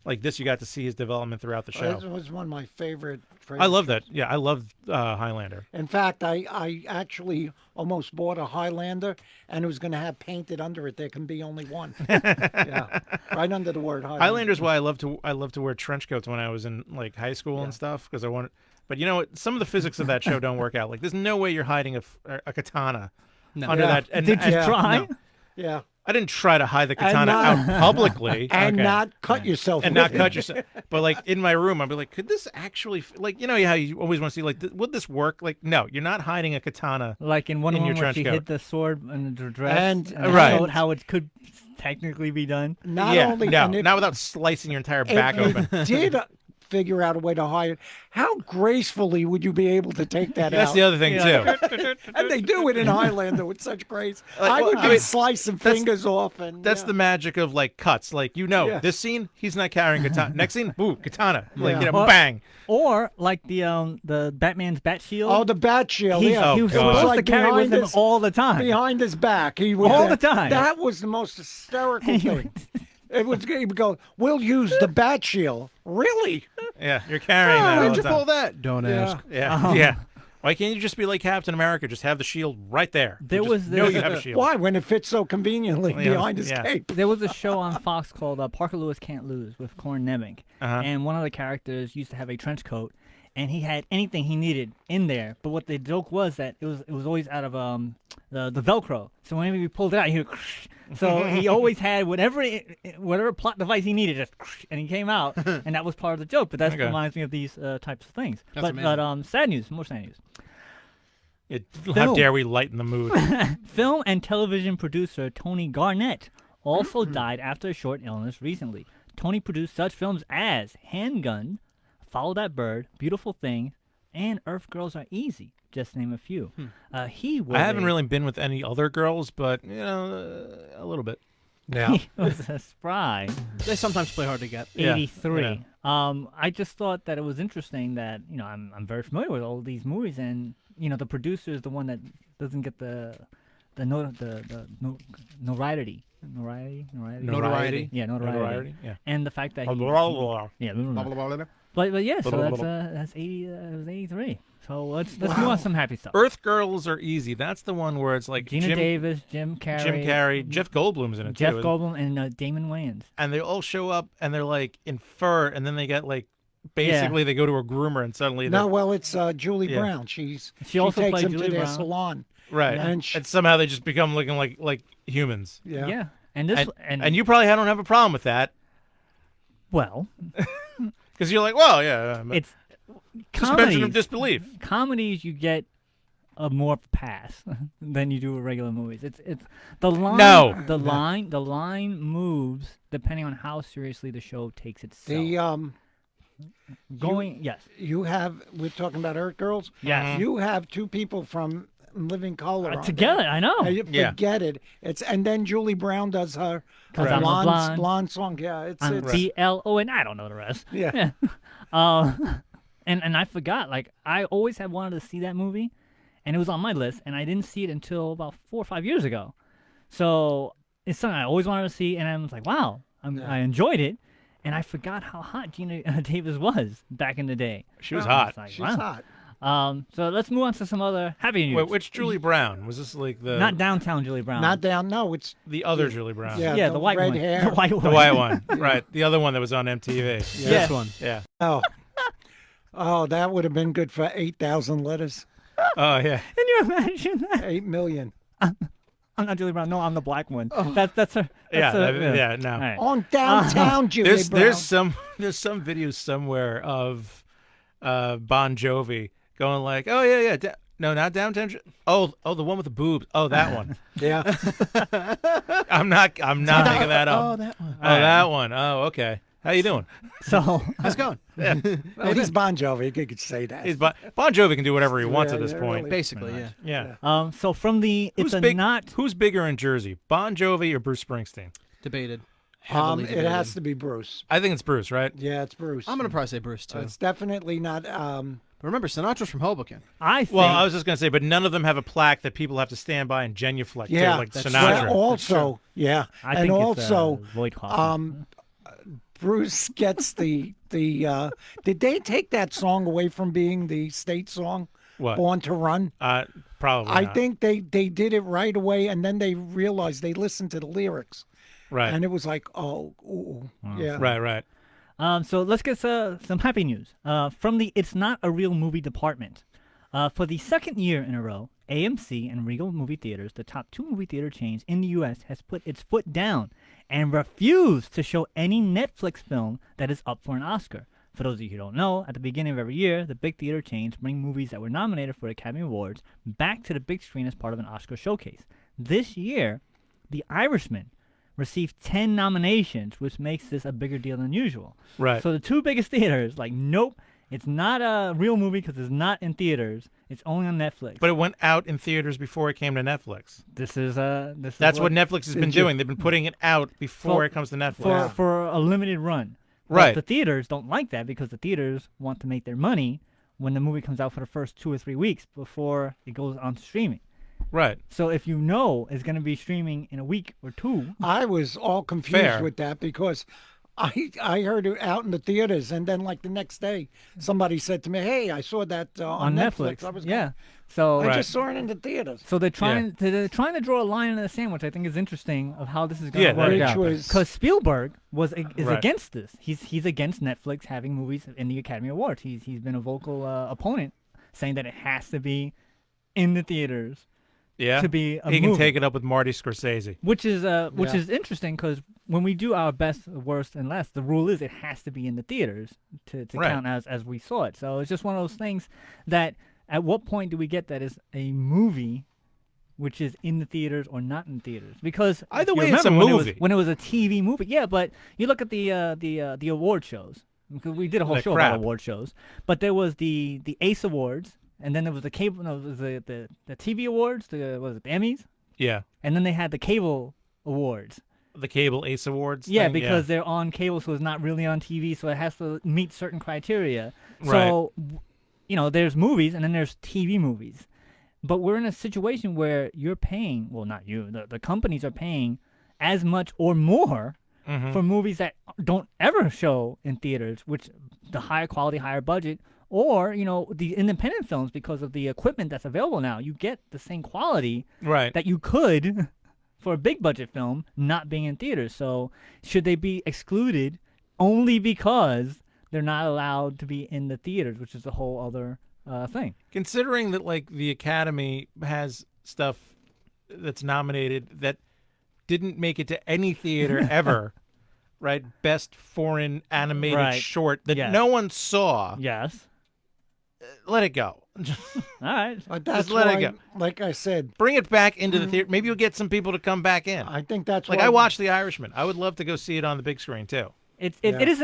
Like this, you got to see his development throughout the show. It was one of my favorite. I love that. Yeah, I love Highlander. In fact, I actually almost bought a Highlander, and it was going to have painted under it. There can be only one. Yeah, right under the word Highlander. Highlander's why I love to wear trench coats when I was in like high school and stuff because I wanted. But you know what? Some of the physics of that show don't work out. Like, there's no way you're hiding a katana under that. And, Did you try? No. Yeah. I didn't try to hide the katana out publicly. And Okay. not cut yourself. And with not it. cut yourself. But like in my room, I'd be like, could this actually like how you always want to see like would this work? Like no, you're not hiding a katana. Like in one in your where trench she coat. hit the sword and the dress, And- right. showed how it could technically be done. Not yeah, only no, and if- not without slicing your entire back if open. you did figure out a way to hide it, how gracefully would you be able to take that That's out? the other thing too. And they do it in Highlander with such grace. Like, I well, would I be mean, slicing that's- fingers off, and That's the magic of like cuts. Like Yeah. this scene, he's not carrying katana. Next scene, boo, katana. Like Yeah. Or- bang. Or like the Batman's bat shield. Oh, the bat shield. he, Yeah, he was God. supposed to Like carry with behind him his- all the time. behind his back. He would All the time. That was the most hysterical thing. It was he would go, "We'll use the bat shield." Really? Yeah, you're carrying that all Where'd the you time. pull that? Don't Yeah. ask. Yeah, yeah. Why can't you just be like Captain America? Just have the shield right there. There You just was know this- you have a shield. Why? When it fits so conveniently Yeah, behind his yeah. cape. There was a show on Fox called Parker Lewis Can't Lose with Corin Nemec, Uh-huh. and one of the characters used to have a trench coat, and he had anything he needed in there. But what the joke was that it was always out of the Velcro. So whenever he pulled it out, he would So he always had whatever plot device he needed, just and he came out, and that was part of the joke. But that reminds me of these types of things. That's but sad news, more sad news. How dare we lighten the mood? Film and television producer Tony Garnett also died after a short illness recently. Tony produced such films as Handgun, Follow That Bird, Beautiful Thing, and Earth Girls Are Easy, just to name a few. I haven't really been with any other girls, but, a little bit. Yeah. He was a spry. They sometimes play hard to get. 83. Yeah. I just thought that it was interesting that, I'm very familiar with all these movies, and, the producer is the one that doesn't get the notoriety. Notoriety. Yeah, notoriety. Yeah. And the fact that he, yeah, but yeah, so that's 80. It was 83. So let's move on to some happy stuff. Earth Girls Are Easy. That's the one where it's like Gina Davis, Jim Carrey, Jeff Goldblum's in it Jeff too. Goldblum, and Damon Wayans. And they all show up and they're like in fur, and then they get like basically they go to a groomer and suddenly it's Julie Brown. She also takes played them Julie to their Brown. salon. Right, and somehow they just become looking like humans. Yeah. And this and you probably don't have a problem with that. Well, because you're like, well, yeah, it's suspension of disbelief. Comedies, you get a more pass than you do with regular movies. It's the line. No. The line moves depending on how seriously the show takes itself. We're talking about Earth Girls. Yes. You have two people from Living Color together. I know. Forget it. And then Julie Brown does her blonde song. Yeah, it's BLO, I don't know the rest. Yeah. And I forgot. Like I always had wanted to see that movie, and it was on my list, and I didn't see it until about 4 or 5 years ago. So it's something I always wanted to see, and I was like, wow, I enjoyed it. And I forgot how hot Gina Davis was back in the day. She was hot. She's hot. So let's move on to some other happy news. Wait, which Julie Brown? Was this like the... Not downtown Julie Brown. No, it's... The other Julie Brown. Yeah, the white red one. hair. The white one. The white one, right. The other one that was on MTV. Yeah. This one. Yeah. Oh, that would have been good for 8,000 letters. Oh, yeah. Can you imagine that? 8 million. I'm not Julie Brown. No, I'm the black one. That's her. No. Right. On downtown Julie Brown. There's some videos somewhere of Bon Jovi going like, oh yeah. No, not downtown. Oh, the one with the boobs. Oh, that one. Yeah. I'm not making that up. Oh, that one. Oh, that one. Oh, okay. How you doing? So how's it going? Well, he's Bon Jovi. You could say that. Bon Jovi can do whatever he wants at this point. Really. Basically, Yeah. So from the Who's bigger in Jersey, Bon Jovi or Bruce Springsteen? Debated. It has to be Bruce. I think it's Bruce, right? Yeah, it's Bruce. I'm gonna probably say Bruce too. It's definitely not. But remember, Sinatra's from Hoboken. I think. Well, I was just gonna say, but none of them have a plaque that people have to stand by and genuflect to, like that's Sinatra. Well, also, yeah, I and think also, it's Lloyd Kaufman. Bruce gets the. Did they take that song away from being the state song? What? Born to Run? Probably. I not. think they did it right away, and then they realized they listened to the lyrics, Right. and it was like, yeah, Right. So let's get some happy news from the It's Not a Real Movie department. For the second year in a row, AMC and Regal Movie Theaters, the top two movie theater chains in the U.S., has put its foot down and refused to show any Netflix film that is up for an Oscar. For those of you who don't know, at the beginning of every year, the big theater chains bring movies that were nominated for Academy Awards back to the big screen as part of an Oscar showcase. This year, The Irishman received 10 nominations, which makes this a bigger deal than usual. Right. So the two biggest theaters, like, nope, it's not a real movie because it's not in theaters. It's only on Netflix. But it went out in theaters before it came to Netflix. That's what Netflix has been doing. They've been putting it out before it comes to Netflix. For a limited run. Right. But the theaters don't like that because the theaters want to make their money when the movie comes out for the first 2 or 3 weeks before it goes on streaming. Right. So if you know it's going to be streaming in a week or two. I was all confused with that because I heard it out in the theaters, and then like the next day, somebody said to me, "Hey, I saw that on Netflix." I was So I just saw it in the theaters. So they're trying to draw a line in the sand, which I think is interesting of how this is going to work out. Because Spielberg is against this. He's against Netflix having movies in the Academy Awards. He's been a vocal opponent, saying that it has to be in the theaters Yeah, to be a he movie. can take it up with Marty Scorsese. Which is interesting because when we do our best, worst, and less, the rule is it has to be in the theaters to Right. count as we saw it. So it's just one of those things that at what point do we get that is a movie which is in the theaters or not in theaters? Because Either you way, it's a remember movie. when it was a TV movie. Yeah, but you look at the award shows. Because we did a whole The show crap. about award shows. But there was the Ace Awards, and then there was the cable. No, it was the TV awards. The Emmys, Yeah, and then they had the cable awards. the Cable Ace Awards. Yeah, thing, because they're on cable, so it's not really on TV, so it has to meet certain criteria. Right. So, there's movies and then there's TV movies. But we're in a situation where you're paying, well, not you, the companies are paying as much or more Mhm. for movies that don't ever show in theaters, which the higher quality, higher budget, or, the independent films, because of the equipment that's available now, you get the same quality Right. that you could for a big budget film not being in theaters. So should they be excluded only because they're not allowed to be in the theaters, which is a whole other thing? Considering that, like, the Academy has stuff that's nominated that didn't make it to any theater ever, right? Best foreign animated Right. short that Yes. no one saw. Yes. Let it go. All right. That's let it why, go. like I said, Bring it back into the theater. Maybe you'll get some people to come back in. I think that's Like, why I watched The Irishman. I would love to go see it on the big screen, too. It Yeah. is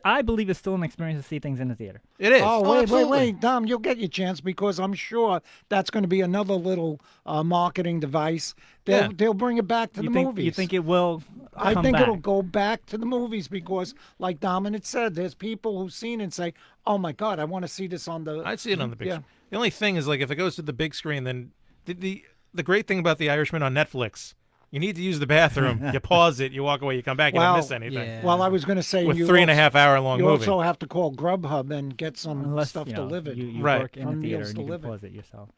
I believe it's still an experience to see things in the theater. It is. Oh, absolutely. wait, Dom, you'll get your chance because I'm sure that's going to be another little marketing device. They'll bring it back to the movies. You think it will I come think back? it'll go back to the movies because, like Dominic said, there's people who've seen it and say, "Oh my God, I want to see this on the." I'd see it on the big Yeah. screen. The only thing is, like, if it goes to the big screen, then the great thing about The Irishman on Netflix, you need to use the bathroom. You pause it, you walk away, you come back, you don't miss anything. yeah. Well, I was going to say With you 3.5 hour long You movie. also have to call Grubhub and get some Unless, stuff you know, delivered. You Right. work in Some the theater meals and you can delivered. pause it yourself.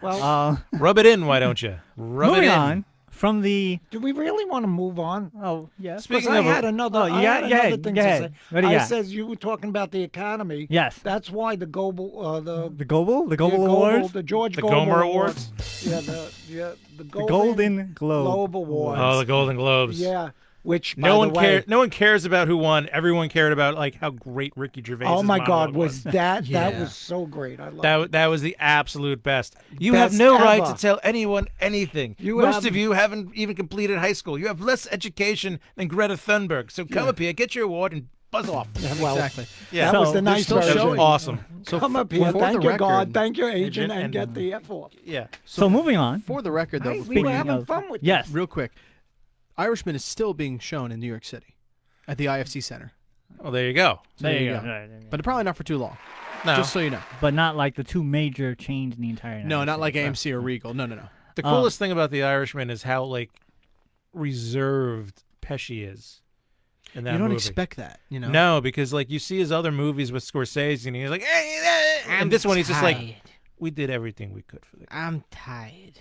Well, Rub it in, why don't you? Rub moving it in. on from the. do we really want to move on? Oh yes. Speaking I of had another. Oh, I yeah, had yeah, another thing go to ahead. say. What do you I got? says you were talking about the Academy. Yes. That's why the Goebel, The Goebel Awards. the George The Goebel Gomer Awards. Awards? The The Golden Globe. Awards. Oh, the Golden Globes. Yeah, which No by one the way, cared. No one cares about who won. Everyone cared about, like, how great Ricky Gervais. Oh my God, monologue was that Yeah. was so great. I love that was the absolute best. You Best have no right ever. to tell anyone anything. You Most haven't- of you haven't even completed high school. You have less education than Greta Thunberg. So come up here, get your award, and buzz off. Well, Exactly. Yeah, that was So, the they're nice still version. that was showing- awesome. So Come f- up here, for thank the your record, God, thank your agent, Agent and and- get the F off. Yeah. So moving on. For the record, though, We were Speaking having of- fun with Yes. real quick, Irishman is still being shown in New York City at the IFC Center. Well, there you go. So there you go. Right, there you go. But probably not for too long. No, Just so you know. But not like the two major chains in the entire. No, United not like States. AMC or Regal. No, no, no. the coolest thing about The Irishman is how, like, reserved Pesci is in that You don't movie. expect that, you know? No, because, like, you see his other movies with Scorsese, and he's like, and this one he's just like, we did everything we could for the. I'm tired.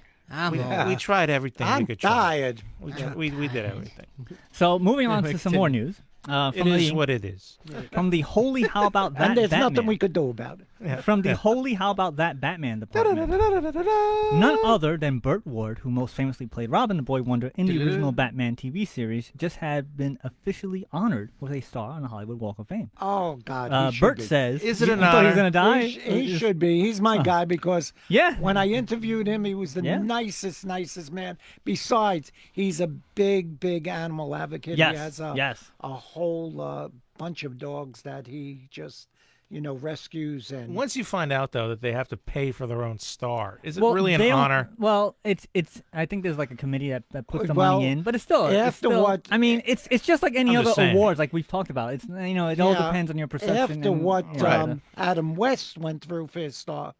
We tried everything we I'm could try. tired. We did everything. So moving on Yeah, to some more continue. news. It From is the what it is. from the Holy How About That And there's Batman. nothing we could do about it. Yeah. From the Holy How About That Batman department. None other than Burt Ward, who most famously played Robin the Boy Wonder in the original Batman TV series, just had been officially honored with a star on the Hollywood Walk of Fame. Oh God, he should Burt be. says, Is it you an thought he was honor? going to die? He should be. He's my guy because Yeah. when I interviewed him, he was the Yeah. nicest man. Besides, he's a big animal advocate. Yes, He has yes. a whole bunch of dogs that he just, rescues and. Once you find out, though, that they have to pay for their own star, is it Well, really an they don't- honor? Well, it's. I think there's like a committee that puts the Well, money in, but it's still. it's after still- what- I mean, it's just like any I'm other just saying. awards, like we've talked about. It's it all Yeah, depends on your perception. After and, what you know, Adam West went through for his star,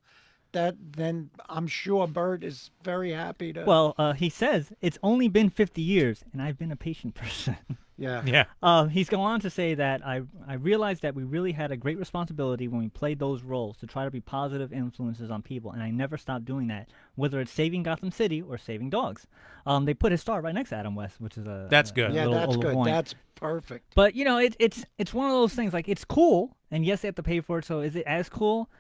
then I'm sure Bert is very happy to. Well, he says it's only been 50 years, and I've been a patient person. yeah. Yeah. He's going on to say that I realized that we really had a great responsibility when we played those roles to try to be positive influences on people, and I never stopped doing that, whether it's saving Gotham City or saving dogs. They put his star right next to Adam West, which is That's good. Yeah, little that's good. point. That's perfect. But it's one of those things. Like, it's cool, and yes, they have to pay for it. So is it as cool?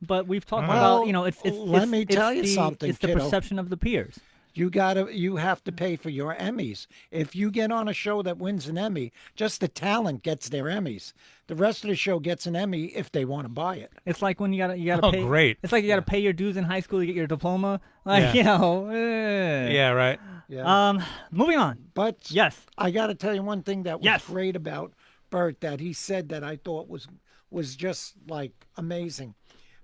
but we've talked Well, about, you know, it's let me tell you the, something, It's the kiddo. perception of the peers. You have to pay for your Emmys. If you get on a show that wins an Emmy, just the talent gets their Emmys. The rest of the show gets an Emmy if they want to buy it. It's like when you gotta Oh, pay. great. It's like you gotta pay your dues in high school to get your diploma. Like you know. Yeah, right. Yeah. Moving on. But Yes. I got to tell you one thing that was Yes. great about Bert that he said that I thought was just like amazing.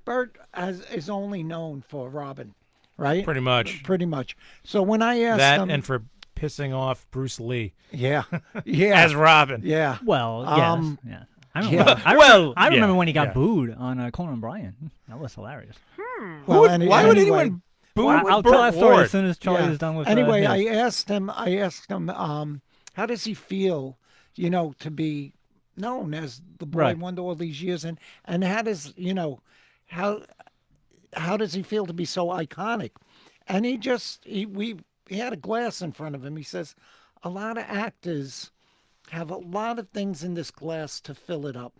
Bert is only known for Robin, right? Pretty much. Pretty much. So when I asked That him, and for pissing off Bruce Lee yeah, yeah, as Robin. yeah. Well, yes. Yeah. I remember, Well, I remember yeah, when he got yeah. booed on Conan O'Brien. That was hilarious. Well, Why would anyway, anyone boo Well, I'll tell that Burt story Ward? as soon as Charlie yeah. is done with. Anyway, his. I asked him, how does he feel, to be known as the boy Right. wonder all these years, and how does how does he feel to be so iconic? And he had a glass in front of him. He says, a lot of actors have a lot of things in this glass to fill it up.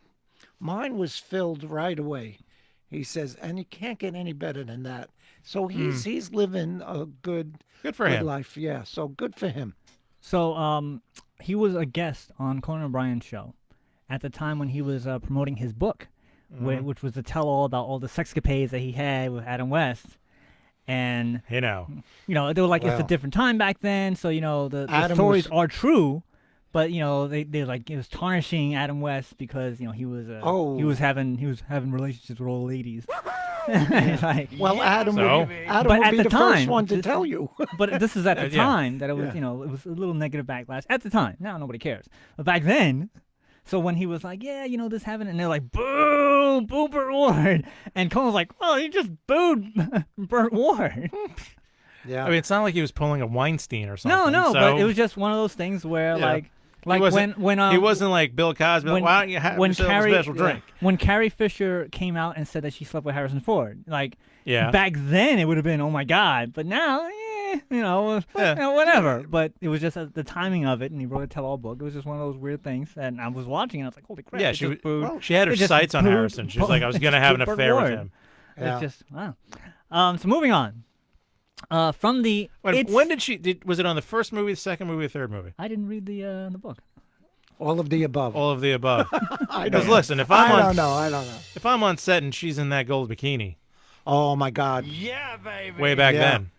Mine was filled right away. He says, and you can't get any better than that. So he's living a good for him. life. Yeah, so good for him. So he was a guest on Conan O'Brien's show at the time when he was promoting his book, which was to tell all about all the sexcapades that he had with Adam West. And You know. They were like, it's a Wow. different time back then, so the Adam stories was- are true, but they like it was tarnishing Adam West because he was he was having relationships with old ladies. Like, Well, Adam So? would be at the the first time, one to tell you. but this is at the Yeah. time that it was Yeah. it was a little negative backlash at the time. Now nobody cares, but back then. So when he was like, yeah, this happened, and they're like, boo, boo Burt Ward. And Conan was like, well, you just booed Burt Ward. Yeah. I mean, it's not like he was pulling a Weinstein or something. No, so but it was just one of those things where, Yeah. like he wasn't, when he wasn't like Bill Cosby. when- Why don't you have when yourself Carrie- a special drink? when Carrie Fisher came out and said that she slept with Harrison Ford, like Yeah. back then it would have been, oh my God, but now, whatever. But it was just the timing of it, and he wrote a tell-all book. It was just one of those weird things, and I was watching, and I was like, holy crap! Yeah, it she just booed- she had her it just sights on booed Harrison. She was like, I was it going to just have an booed Burt affair with Ward. him. Yeah. It's just wow. So moving on. From the When did she? Was it on the first movie, the second movie, the third movie? I didn't read the book. All of the above. All of the above. I Because don't listen, if I I'm on, don't know. I don't know. if I'm on set and she's in that gold bikini, Oh my God. way back Yeah. then,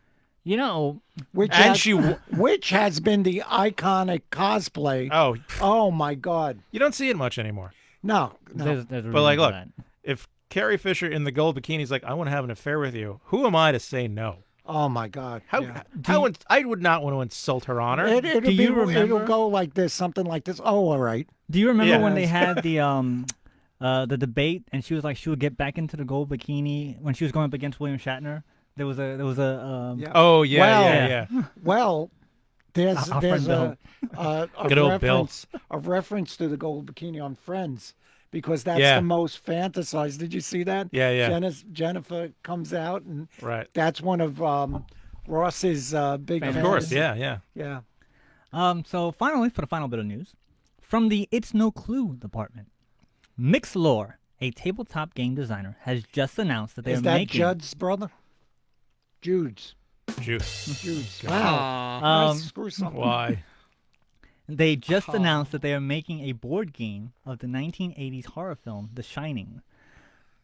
Which and has, she, which has been the iconic cosplay. oh, Oh my God. you don't see it much anymore. No. There's a But reason like, for look, that. if Carrie Fisher in the gold bikini is like, I want to have an affair with you, who am I to say no? Oh my God. How? Yeah. I would not want to insult her honor. It'll Do you it'll remember- go like this, something like this. Oh, all right. Do you remember when they Yes. had the debate, and she was like she would get back into the gold bikini when she was going up against William Shatner? There was a Yeah. Oh yeah, Well, yeah. Well, there's Our there's friend a Good old Bill. reference to the gold bikini on Friends because that's Yeah. the most fantasized. Did you see that? Yeah, yeah. Jennifer comes out and Right. that's one of Ross's big Of Of course, fans. yeah. Yeah. So finally, for the final bit of news, from the It's No Clue department, Mixlore, a tabletop game designer, has just announced that they Is are that making. Judd's brother? Jude's. Juice. Wow. Um, Screw something. Why? They just announced that they are making a board game of the 1980s horror film The Shining.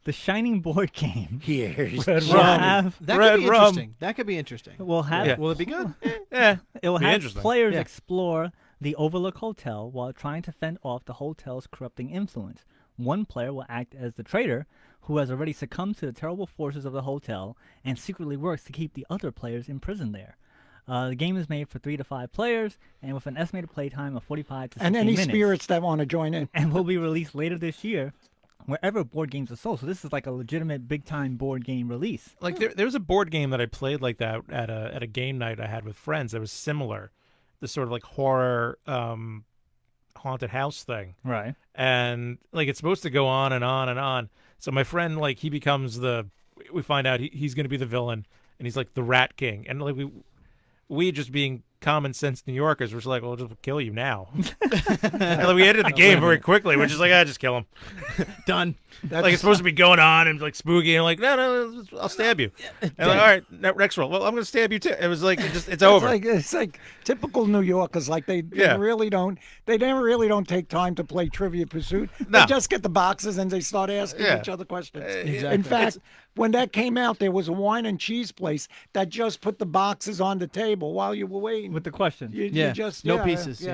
The Shining board game Here's Red will rum. have That Red could be rum. interesting. That could be interesting. will have Yeah. Will it be good? Yeah. it will be have interesting. players Yeah. explore the Overlook Hotel while trying to fend off the hotel's corrupting influence. One player will act as the traitor who has already succumbed to the terrible forces of the hotel and secretly works to keep the other players imprisoned there. The game is made for 3 to 5 players and with an estimated playtime of 45 to 60 and any minutes. spirits that want to join in. And will be released later this year wherever board games are sold. So this is like a legitimate big-time board game release. Like there was a board game that I played like that at a game night I had with friends that was similar, this sort of like horror haunted house thing. Right. And like it's supposed to go on and on and on. So my friend, like, he becomes we find out he's going to be the villain, and he's like the Rat King, and like we just being common sense New Yorkers were just like, well, we'll just kill you now. And we ended the game very quickly. We're just like, just kill him. Done. Like it's supposed to be going on and like spooky, and like, no, I'll stab you. And like, all right, next roll. Well, I'm going to stab you too. It was like, it's over. It's like typical New Yorkers. Like they really don't take time to play Trivia Pursuit. No. They just get the boxes and they start asking each other questions. Exactly. In fact, when that came out, there was a wine and cheese place that just put the boxes on the table while you were waiting. With the questions. You just no pieces.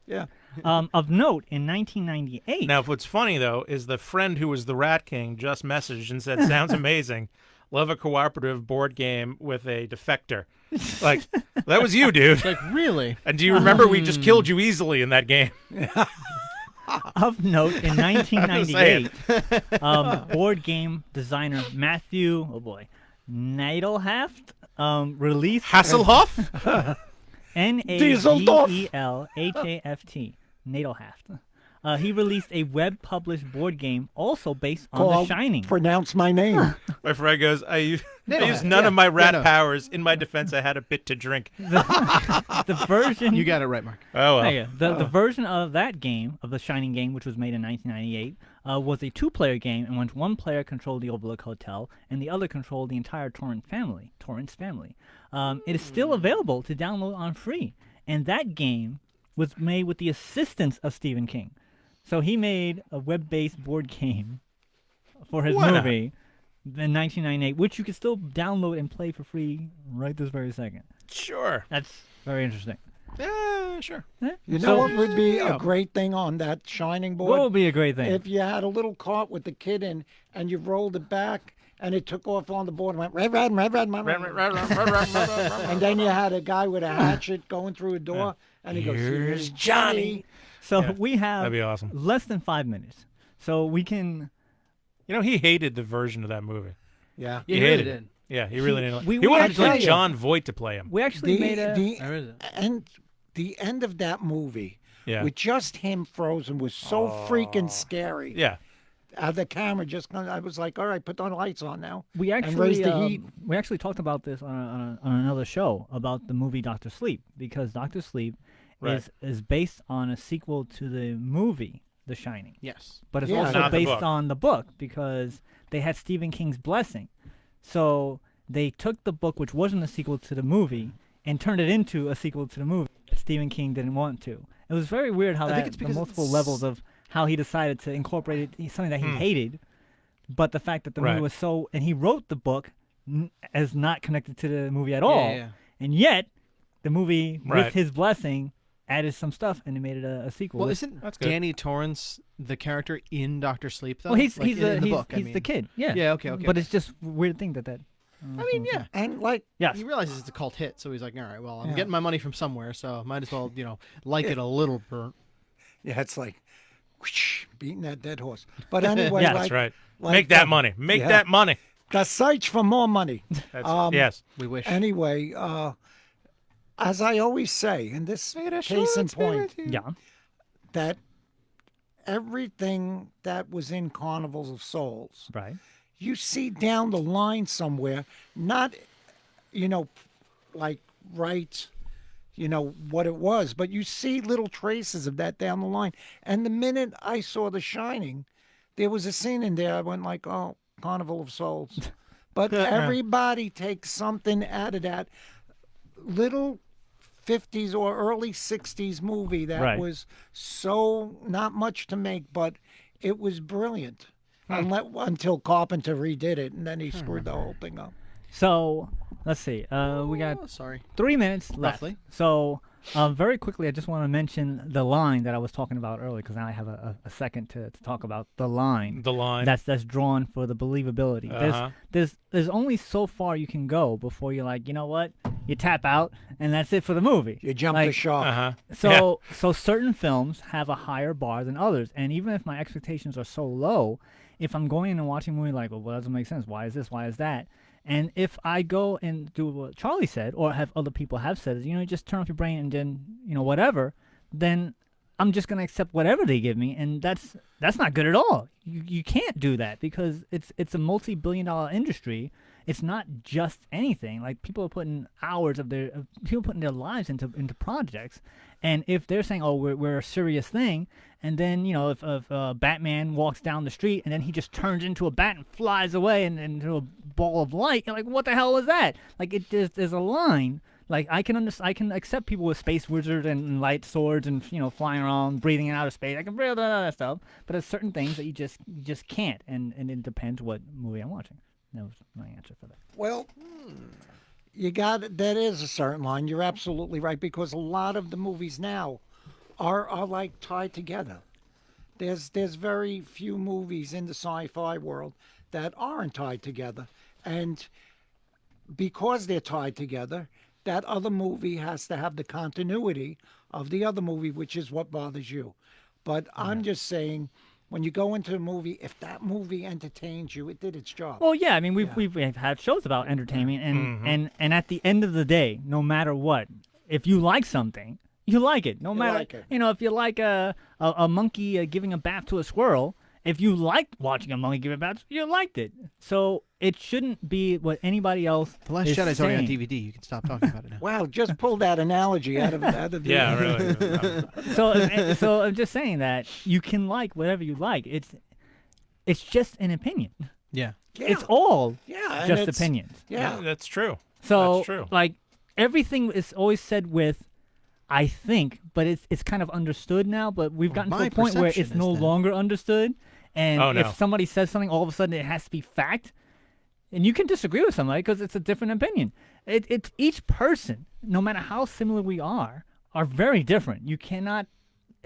Yeah. Of note, in 1998. Now, what's funny, though, is the friend who was the Rat King just messaged and said, sounds amazing. Love a cooperative board game with a defector. Like, that was you, dude. Like, really? And do you remember we just killed you easily in that game? Of note, in 1998, board game designer Matthew, Nadelhaft released Hasselhoff? Nadelhaft. Nadelhaft. He released a web-published board game also based on The Shining. Pronounce my name. My friend goes, I used none of my rat powers. In my defense, I had a bit to drink. The version... You got it right, Mark. Oh, well. Yeah, the version of that game, of The Shining game, which was made in 1998, was a two-player game in which one player controlled the Overlook Hotel and the other controlled the entire Torrance family. It is still available to download on free. And that game was made with the assistance of Stephen King. So he made a web-based board game for his movie in 1998, which you can still download and play for free right this very second. Sure. That's very interesting. Yeah, sure. You know what would be a great thing on that Shining board? What would be a great thing? If you had a little cart with the kid in and you rolled it back and it took off on the board and went, red, red, red, red, red, red, red, red, red, red, red. And then you had a guy with a hatchet going through a door and he goes, here's Johnny. So we have That'd be awesome. less than 5 minutes. So we can... You know, he hated the version of that movie. Yeah. He hated it. Yeah, he really didn't. We he wanted actually- like John Voight to play him. We actually made a... The end of that movie Yeah. with just him frozen was so freaking scary. Yeah. The camera just, I was like, all right, put the lights on now. We and actually raise the heat. we actually talked about this on another show about the movie Dr. Sleep, because Dr. Sleep is based on a sequel to the movie The Shining. Yes. But it's Yeah. also Not the based book. on the book because they had Stephen King's blessing. So they took the book, which wasn't a sequel to the movie, and turned it into a sequel to the movie. Stephen King didn't want to. It was very weird how the multiple levels of how he decided to incorporate it, something that he hated, but the fact that the movie was so, and he wrote the book as not connected to the movie at all, and yet the movie with his blessing added some stuff and it made it a sequel. Well, isn't Danny Torrance the character in Dr. Sleep though? Well, he's like, in the book. He's the kid. Yeah. Yeah. Okay. But it's just a weird thing that. I mean, yeah. And like, he realizes it's a cult hit, so he's like, all right, well, I'm getting my money from somewhere, so might as well, like it a little bit. Yeah, it's like whoosh, beating that dead horse. But anyway, That's right. Make that money. Make that money. The search for more money. Yes, we wish. Anyway, as I always say, in this case in point, that everything that was in Carnivals of Souls, you see down the line somewhere, not, like right, what it was, but you see little traces of that down the line. And the minute I saw The Shining, there was a scene in there. I went like, oh, Carnival of Souls. But everybody takes something out of that little 50s or early 60s movie that was so not much to make, but it was brilliant. Until Carpenter redid it, and then he screwed the whole thing up. So, let's see. We got 3 minutes left. Roughly. So, very quickly, I just want to mention the line that I was talking about earlier, because now I have a second to talk about the line. The line. That's drawn for the believability. There's only so far you can go before you're like, you know what? You tap out, and that's it for the movie. You jump the shark. So certain films have a higher bar than others, and even if my expectations are so low, if I'm going in and watching a movie like, well, that doesn't make sense. Why is this? Why is that? And if I go and do what Charlie said, or have other people have said, is, just turn off your brain and then, whatever, then I'm just going to accept whatever they give me, and that's not good at all. You can't do that, because it's a multi-billion-dollar industry, it's not just anything. Like people are putting hours of people putting their lives into projects, and if they're saying, "Oh, we're a serious thing," and then if Batman walks down the street and then he just turns into a bat and flies away and into a ball of light, you're like, what the hell was that? Like there's a line. Like I can accept people with space wizards and light swords and flying around, breathing in outer space. I can read all that stuff, but there's certain things that you just can't, and it depends what movie I'm watching. That was my answer for that. Well, that is a certain line. You're absolutely right, because a lot of the movies now are like tied together. There's very few movies in the sci-fi world that aren't tied together, and because they're tied together, that other movie has to have the continuity of the other movie, which is what bothers you. But I'm just saying, when you go into a movie, if that movie entertains you, it did its job. Well, yeah, I mean, we've had shows about entertainment, and at the end of the day, no matter what, if you like something, you like it. No matter, like it. If you like a monkey giving a bath to a squirrel, if you liked watching a monkey give a bath, you liked it. So it shouldn't be what anybody else The Last is Jedi's saying. already on DVD. You can stop talking about it now. Wow, just pull that analogy out of the Yeah, really. So I'm just saying that you can like whatever you like. It's just an opinion. Yeah. It's all and just it's- opinions. Yeah, That's true. So That's true. like everything is always said with I think, but it's kind of understood now, but we've gotten to my a point where perception it's is no that- longer understood. And Oh, no. if somebody says something, all of a sudden it has to be fact. And you can disagree with somebody because it's a different opinion. It's each person, no matter how similar we are very different. You cannot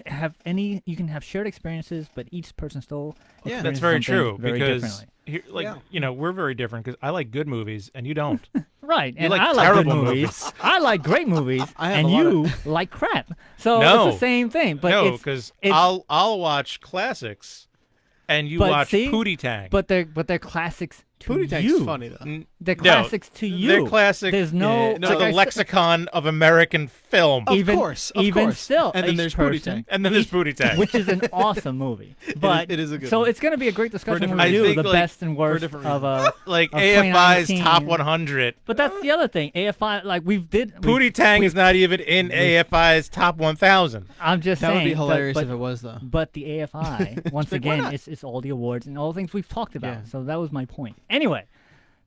have you can have shared experiences, but each person still Yeah, That's experiences very something true very because differently. we're very different because I like good movies and you don't. Right, You and like I like good terrible movies. movies. I like great movies, I have and a lot you like crap. So No. it's the same thing. But no, it's- because it's- I'll watch classics and you But watch see, Pootie Tang. But they're classics to Pootie Tang's you. funny though. They're No, classics to you. They're classic. There's no. It's like a lexicon of American film. Of even, course, even still, And then each there's Pootie person, Tang. And then there's Pootie Tang. which is an awesome movie. But it is a good so one. it's going to be a great discussion when different we reasons. do I the think, like, best and worst different of like of AFI's 2019. top 100. But that's the other thing. AFI, like Pootie Tang is not even in AFI's top 1,000. I'm just That saying. would be hilarious but, if it was though. But the AFI, once Like, why again, not? it's all the awards and all the things we've talked about. Yeah. So that was my point. Anyway,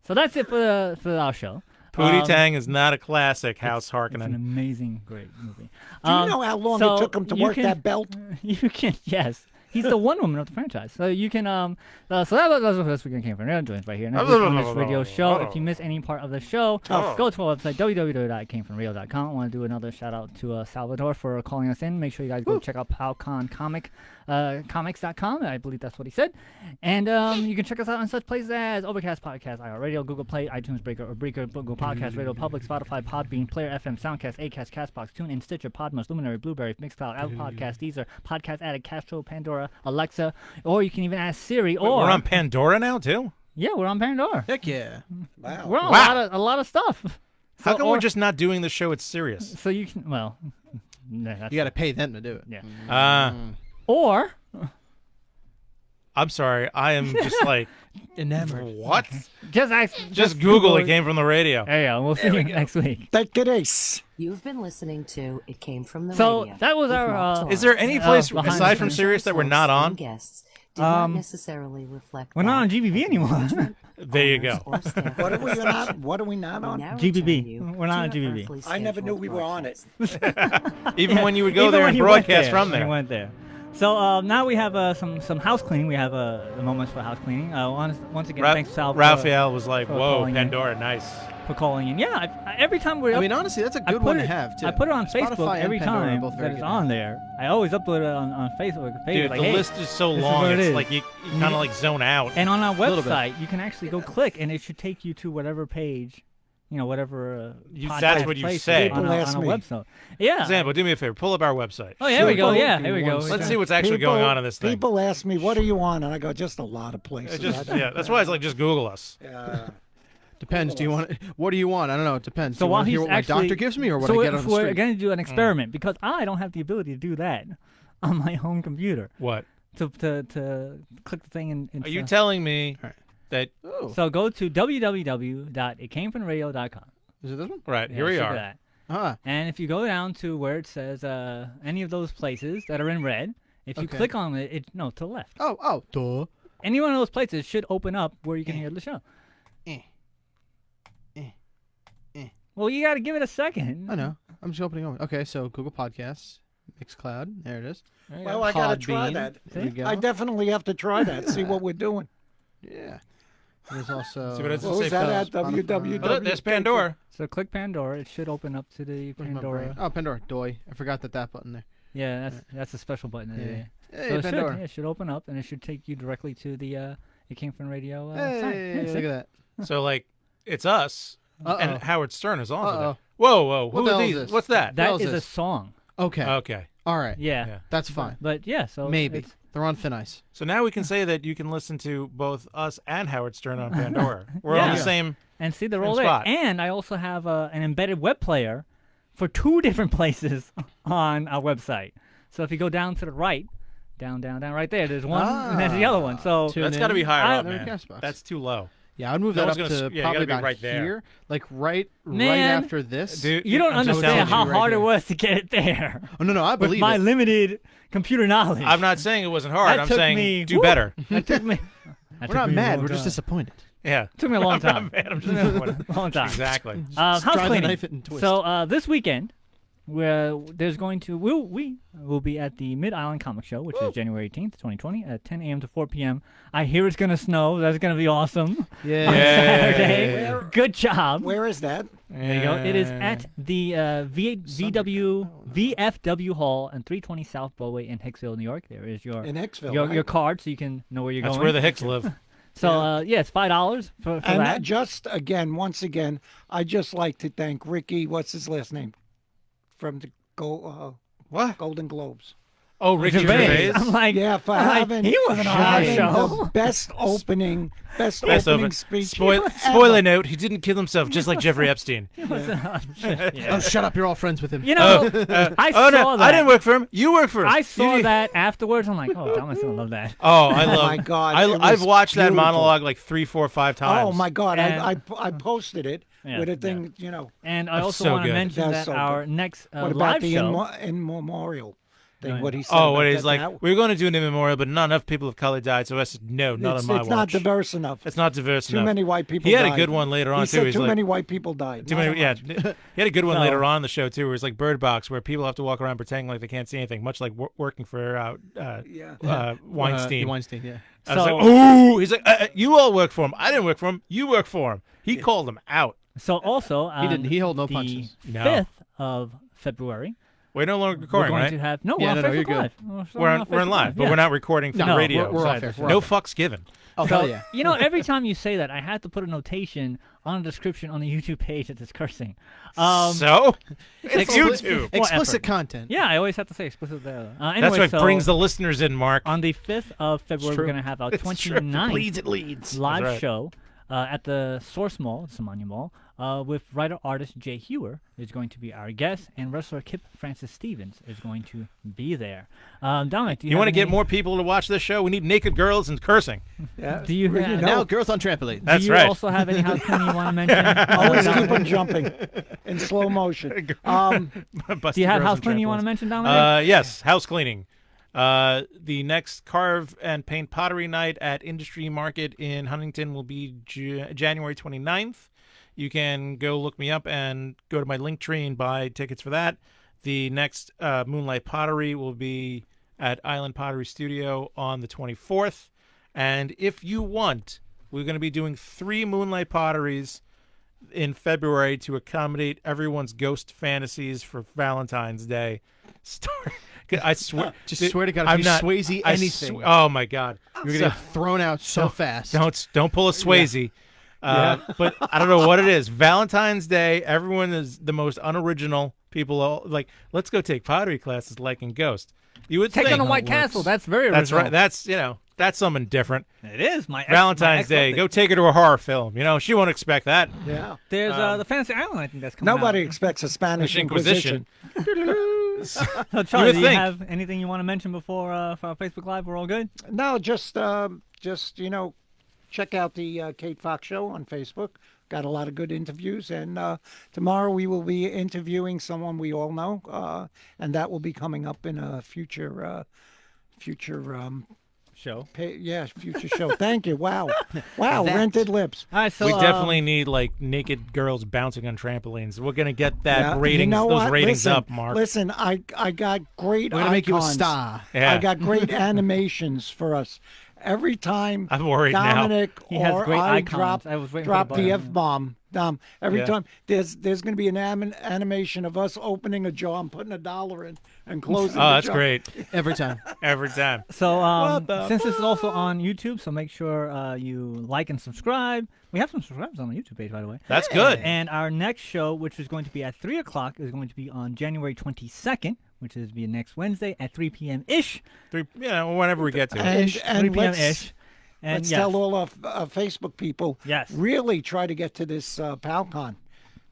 so that's it for our show. Pootie Tang is not a classic, House It's an Harkonnen. amazing, great movie. Do you know how long so it took him to you work can- that belt? You can, yes. He's the Wonder Woman of the franchise. So you can, so that was what we came from. Joins right here. Next week on this radio show. If you miss any part of the show, go to our website, www.camefromrio.com. I want to do another shout out to Salvador for calling us in. Make sure you guys go check out PowConComics.com. I believe that's what he said. And you can check us out on such places as Overcast Podcast, iHeartRadio, Google Play, iTunes Breaker, or Breaker, Google Podcast, Radio Public, Spotify, Podbean, Player FM, Soundcast, Acast, Castbox, TuneIn, Stitcher, Podmas, Luminary, Blueberry, Mixcloud, Apple Podcast, Deezer, Podcast Addict, Castro, Pandora, Alexa, or you can even ask Siri. Wait, Or we're on Pandora now, too? yeah, we're on Pandora. Heck yeah. Wow. We're on Wow. a lot of stuff. How So- come or- we're just not doing the show? It's serious. So you can that's, You got to pay them to do it. yeah. Or I'm sorry. I am just like, Enamored. what? just Google it came from the radio. There you go. We'll see you next week. Take it ace. You've been listening to It Came From the So Radio. that was with our, Mark uh, Torres. Is there any place behind aside the from scenes. Sirius that we're not Hosts on? and guests did not necessarily reflect We're not on that GBB of anymore. management, There you owners, go. or staff What are of we the not? station. What are we not We on? now GBB. return you We're not on to your GBB. earthly I never knew scheduled we were on it. broadcast. Even when you would go Even there when and you went broadcast from when there. you went there. So now we have some house cleaning. We have the moments for house cleaning. Once again, thanks Sal Raphael was like, for whoa, calling in. Pandora, nice. for calling in. Yeah, every time we're I mean, honestly, that's a good one to have, too. I put it on Spotify Facebook and every Pandora are time both that very it's good. on there. I always upload it on Facebook page. Dude, like, the hey, list is so this is long, what it it's is. like you kind of like zone out. And on our little bit. website, you can actually go click, and it should take you to whatever page, whatever. That's what you place say. on People our ask me. website. Yeah. Example, do me a favor, pull up our website. Oh, yeah, here we go. People- Yeah, here we go. Let's see what's actually going on in this thing. People ask me, "What are you on?" And I go, "Just a lot of places." Yeah, that's why it's like just Google us. Depends. Do you want? What do you want? I don't know. It depends. So do you while want to hear he's what my actually, doctor gives me, or what so I get on the we're street? going to do an Mm. experiment because I don't have the ability to do that on my home computer. What? To click the thing and Are you telling me that. Oh. So go to www.itcamefromradio.com. Is it this one? Right, Yeah, here we should be are. that. Ah. And if you go down to where it says any of those places that are in red, if you click on it, no, to the left. Oh, duh. Any one of those places should open up where you can hear the show. Well, you got to give it a second. I know. I'm just opening up. Okay, so Google Podcasts, Mixcloud. There it is. Well, I got to try Podbean. that. There you go. I definitely have to try that. See what we're doing. Yeah. There's also. See what it What was that at? Oh, www. there's Pandora. So click Pandora. It should open up to the Where's my Pandora. brain? Oh, Pandora. Doy. I forgot that button there. Yeah, that's a special button. Yeah. There. Hey, So Pandora. it should open up, and it should take you directly to the It Came From Radio Hey, site. Yeah, look at that. So like, it's us, Uh-oh. and Howard Stern is also there. Uh-oh. Whoa, What who the are hell is these? this? What's that? That hell's is a this? song. Okay. Okay. All right. Yeah. That's fine. But yeah, so Maybe. it's- They're on thin ice. So now we can say that you can listen to both us and Howard Stern on Pandora. We're Yeah. on the same. And see, they're same all there. spot. And I also have an embedded web player for 2 different places on our website. So if you go down to the right, down, right there, there's one, and there's the other one. So That's got to be higher up, man. Castbox. That's too low. Yeah, I'd move No that up one's gonna to you probably gotta be about right there. here, like right Man, after this. Dude, you don't I'm just understand telling how you right hard it here. was to get it there. Oh no, I With believe my it. limited computer knowledge. I'm not saying it wasn't hard. That I'm took saying me- do woo! better. That took me. We're not mad. We're just disappointed. Yeah. Took me a long I'm time. not mad. I'm just Took me a disappointed. long time. Exactly. House try the cleaning. knife it and twist. So this weekend, where there's going to we will be at the Mid Island Comic Show, which is January 18th, 2020, at 10 a.m. to 4 p.m. I hear it's gonna snow. That's gonna be awesome. Yeah. On Yay. Saturday. Good job. Where is that? There you go. It is at the VFW Hall on 320 South Broadway in Hicksville, New York. There is your In Hicksville, your right? card, so you can know where you're That's going. where the Hicks live. So it's $5 for And that. just again, once again, I just like to thank Ricky. What's his last name? From the What? Golden Globes. Oh, Ricky Gervais. Gervais. I'm like, for I'm like, having, he wasn't on our having show. the best opening Best opening open. speech. Spoiler note: he didn't kill himself, just like Jeffrey Epstein. Oh, shut up! You're all friends with him. You know, I saw no, that. I didn't work for him. You work for him. I saw You- that afterwards. I'm like, oh, Thomas gonna love that. Oh, I love. my God, I, it was I've watched that beautiful. monologue like 3, 4, 5 times. Oh my God! And- I posted it Yeah, with a thing, you know. And I That's also so want to good. mention That's that so our good. next What about live the show. in memorial thing? Right. What he said. Oh, about what he's that like, now? we're going to do an memorial, but not enough people of color died. So I said, no, not it's on my it's not watch. diverse enough. It's not diverse Too enough. many white people. He had died. a good one later on He too. said He's too like, many white people died. Too Not many, yeah. much. He had a good one So- later on in the show too, where it's like Bird Box, where people have to walk around pretending like they can't see anything, much like working for Weinstein. Weinstein. Yeah. I was So- like, ooh, he's like, you all work for him. I didn't work for him. You work for him. He called him out. So also, He didn't. He held no the punches. No. 5th of February, We're no longer we're recording, going right? to have no. Yeah, we're no, on you're Facebook good. Live. We're in Facebook live, but yeah. we're not recording for No, the radio. we're off so air. We're no off fucks given. Oh So, hell yeah! you know, every time you say that, I had to put a notation on the description on the YouTube page that it's cursing. So it's Expli- YouTube. Explicit effort. content. Yeah, I always have to say explicit there. Anyway, That's what so brings the listeners in, Mark. on the 5th of February, we're true. going to have our It's true. If it 29th bleeds, it leads. live That's right. show at the Source Mall, Samania Mall, with writer-artist Jay Hewer is going to be our guest, and wrestler Kip Francis Stevens is going to be there. Dominic, do you You want to have get any- more people to watch this show? We need naked girls and cursing. Yeah. Do you, Well, have, Now girls on trampoline. That's do you right. also have any house cleaning you want to mention? Always keep them jumping in slow motion. Do you have house cleaning you want to mention, Dominic? Yes, house cleaning. The next carve and paint pottery night at Industry Market in Huntington will be January 29th. You can go look me up and go to my link tree and buy tickets for that. The next Moonlight Pottery will be at Island Pottery Studio on the 24th. And if you want, we're going to be doing 3 Moonlight Potteries in February to accommodate everyone's ghost fantasies for Valentine's Day. I swear, Just swear to God, if I'm you not Swayze I anything, oh my God, you're gonna get thrown out so fast. don't pull a Swayze. But I don't know what it is. Valentine's Day, everyone is the most unoriginal people. All, like, let's go take pottery classes like in Ghost. You would Take think on a White Castle. That's very original. That's right. That's that's something different. It is. My ex, Valentine's Day, go take her to a horror film. You know, she won't expect that. Yeah. There's the Fantasy Island. I think that's coming Nobody out. expects a Spanish Inquisition. So, You Charlie, would do you think. have anything you want to mention before for our Facebook Live? We're all good. No, just check out the Kate Fox Show on Facebook. Got a lot of good interviews, and tomorrow we will be interviewing someone we all know, and that will be coming up in a future show. Future show. Thank you. Wow, rented lips. All right, so we definitely need like naked girls bouncing on trampolines. We're gonna get that ratings, you know those what? ratings Listen, up, Mark. Listen, I got great. We're gonna make you a icons. star. Yeah. I got great animations for us. Every time I'm worried now. Dominic He has or great I icons. drop I was waiting drop for the the button. F-bomb, every Yeah. time there's going to be an animation of us opening a jar and putting $1 in and closing Oh, the that's jar. great. Every time. Every time. So What the since this is also on YouTube, so make sure you like and subscribe. We have some subscribers on the YouTube page, by the way. That's good. And our next show, which is going to be at 3 o'clock, is going to be on January 22nd, which is be next Wednesday at 3 p.m. ish. Whenever we get to it. And 3 p.m. let's, ish. And let's yes. tell all our Facebook people. Yes. Really try to get to this PalCon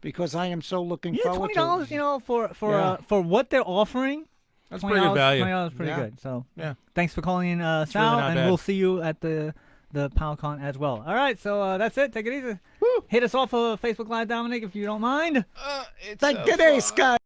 because I am so looking Yeah, forward $20, to it. you know, for what they're offering. That's pretty good value. $20 is pretty Yeah. good. So Yeah. thanks for calling in, Sal, really not and bad. we'll see you at the PalCon as well. All right, so that's it. Take it easy. Hit us off of Facebook Live, Dominic, if you don't mind. Thank goodness, guys.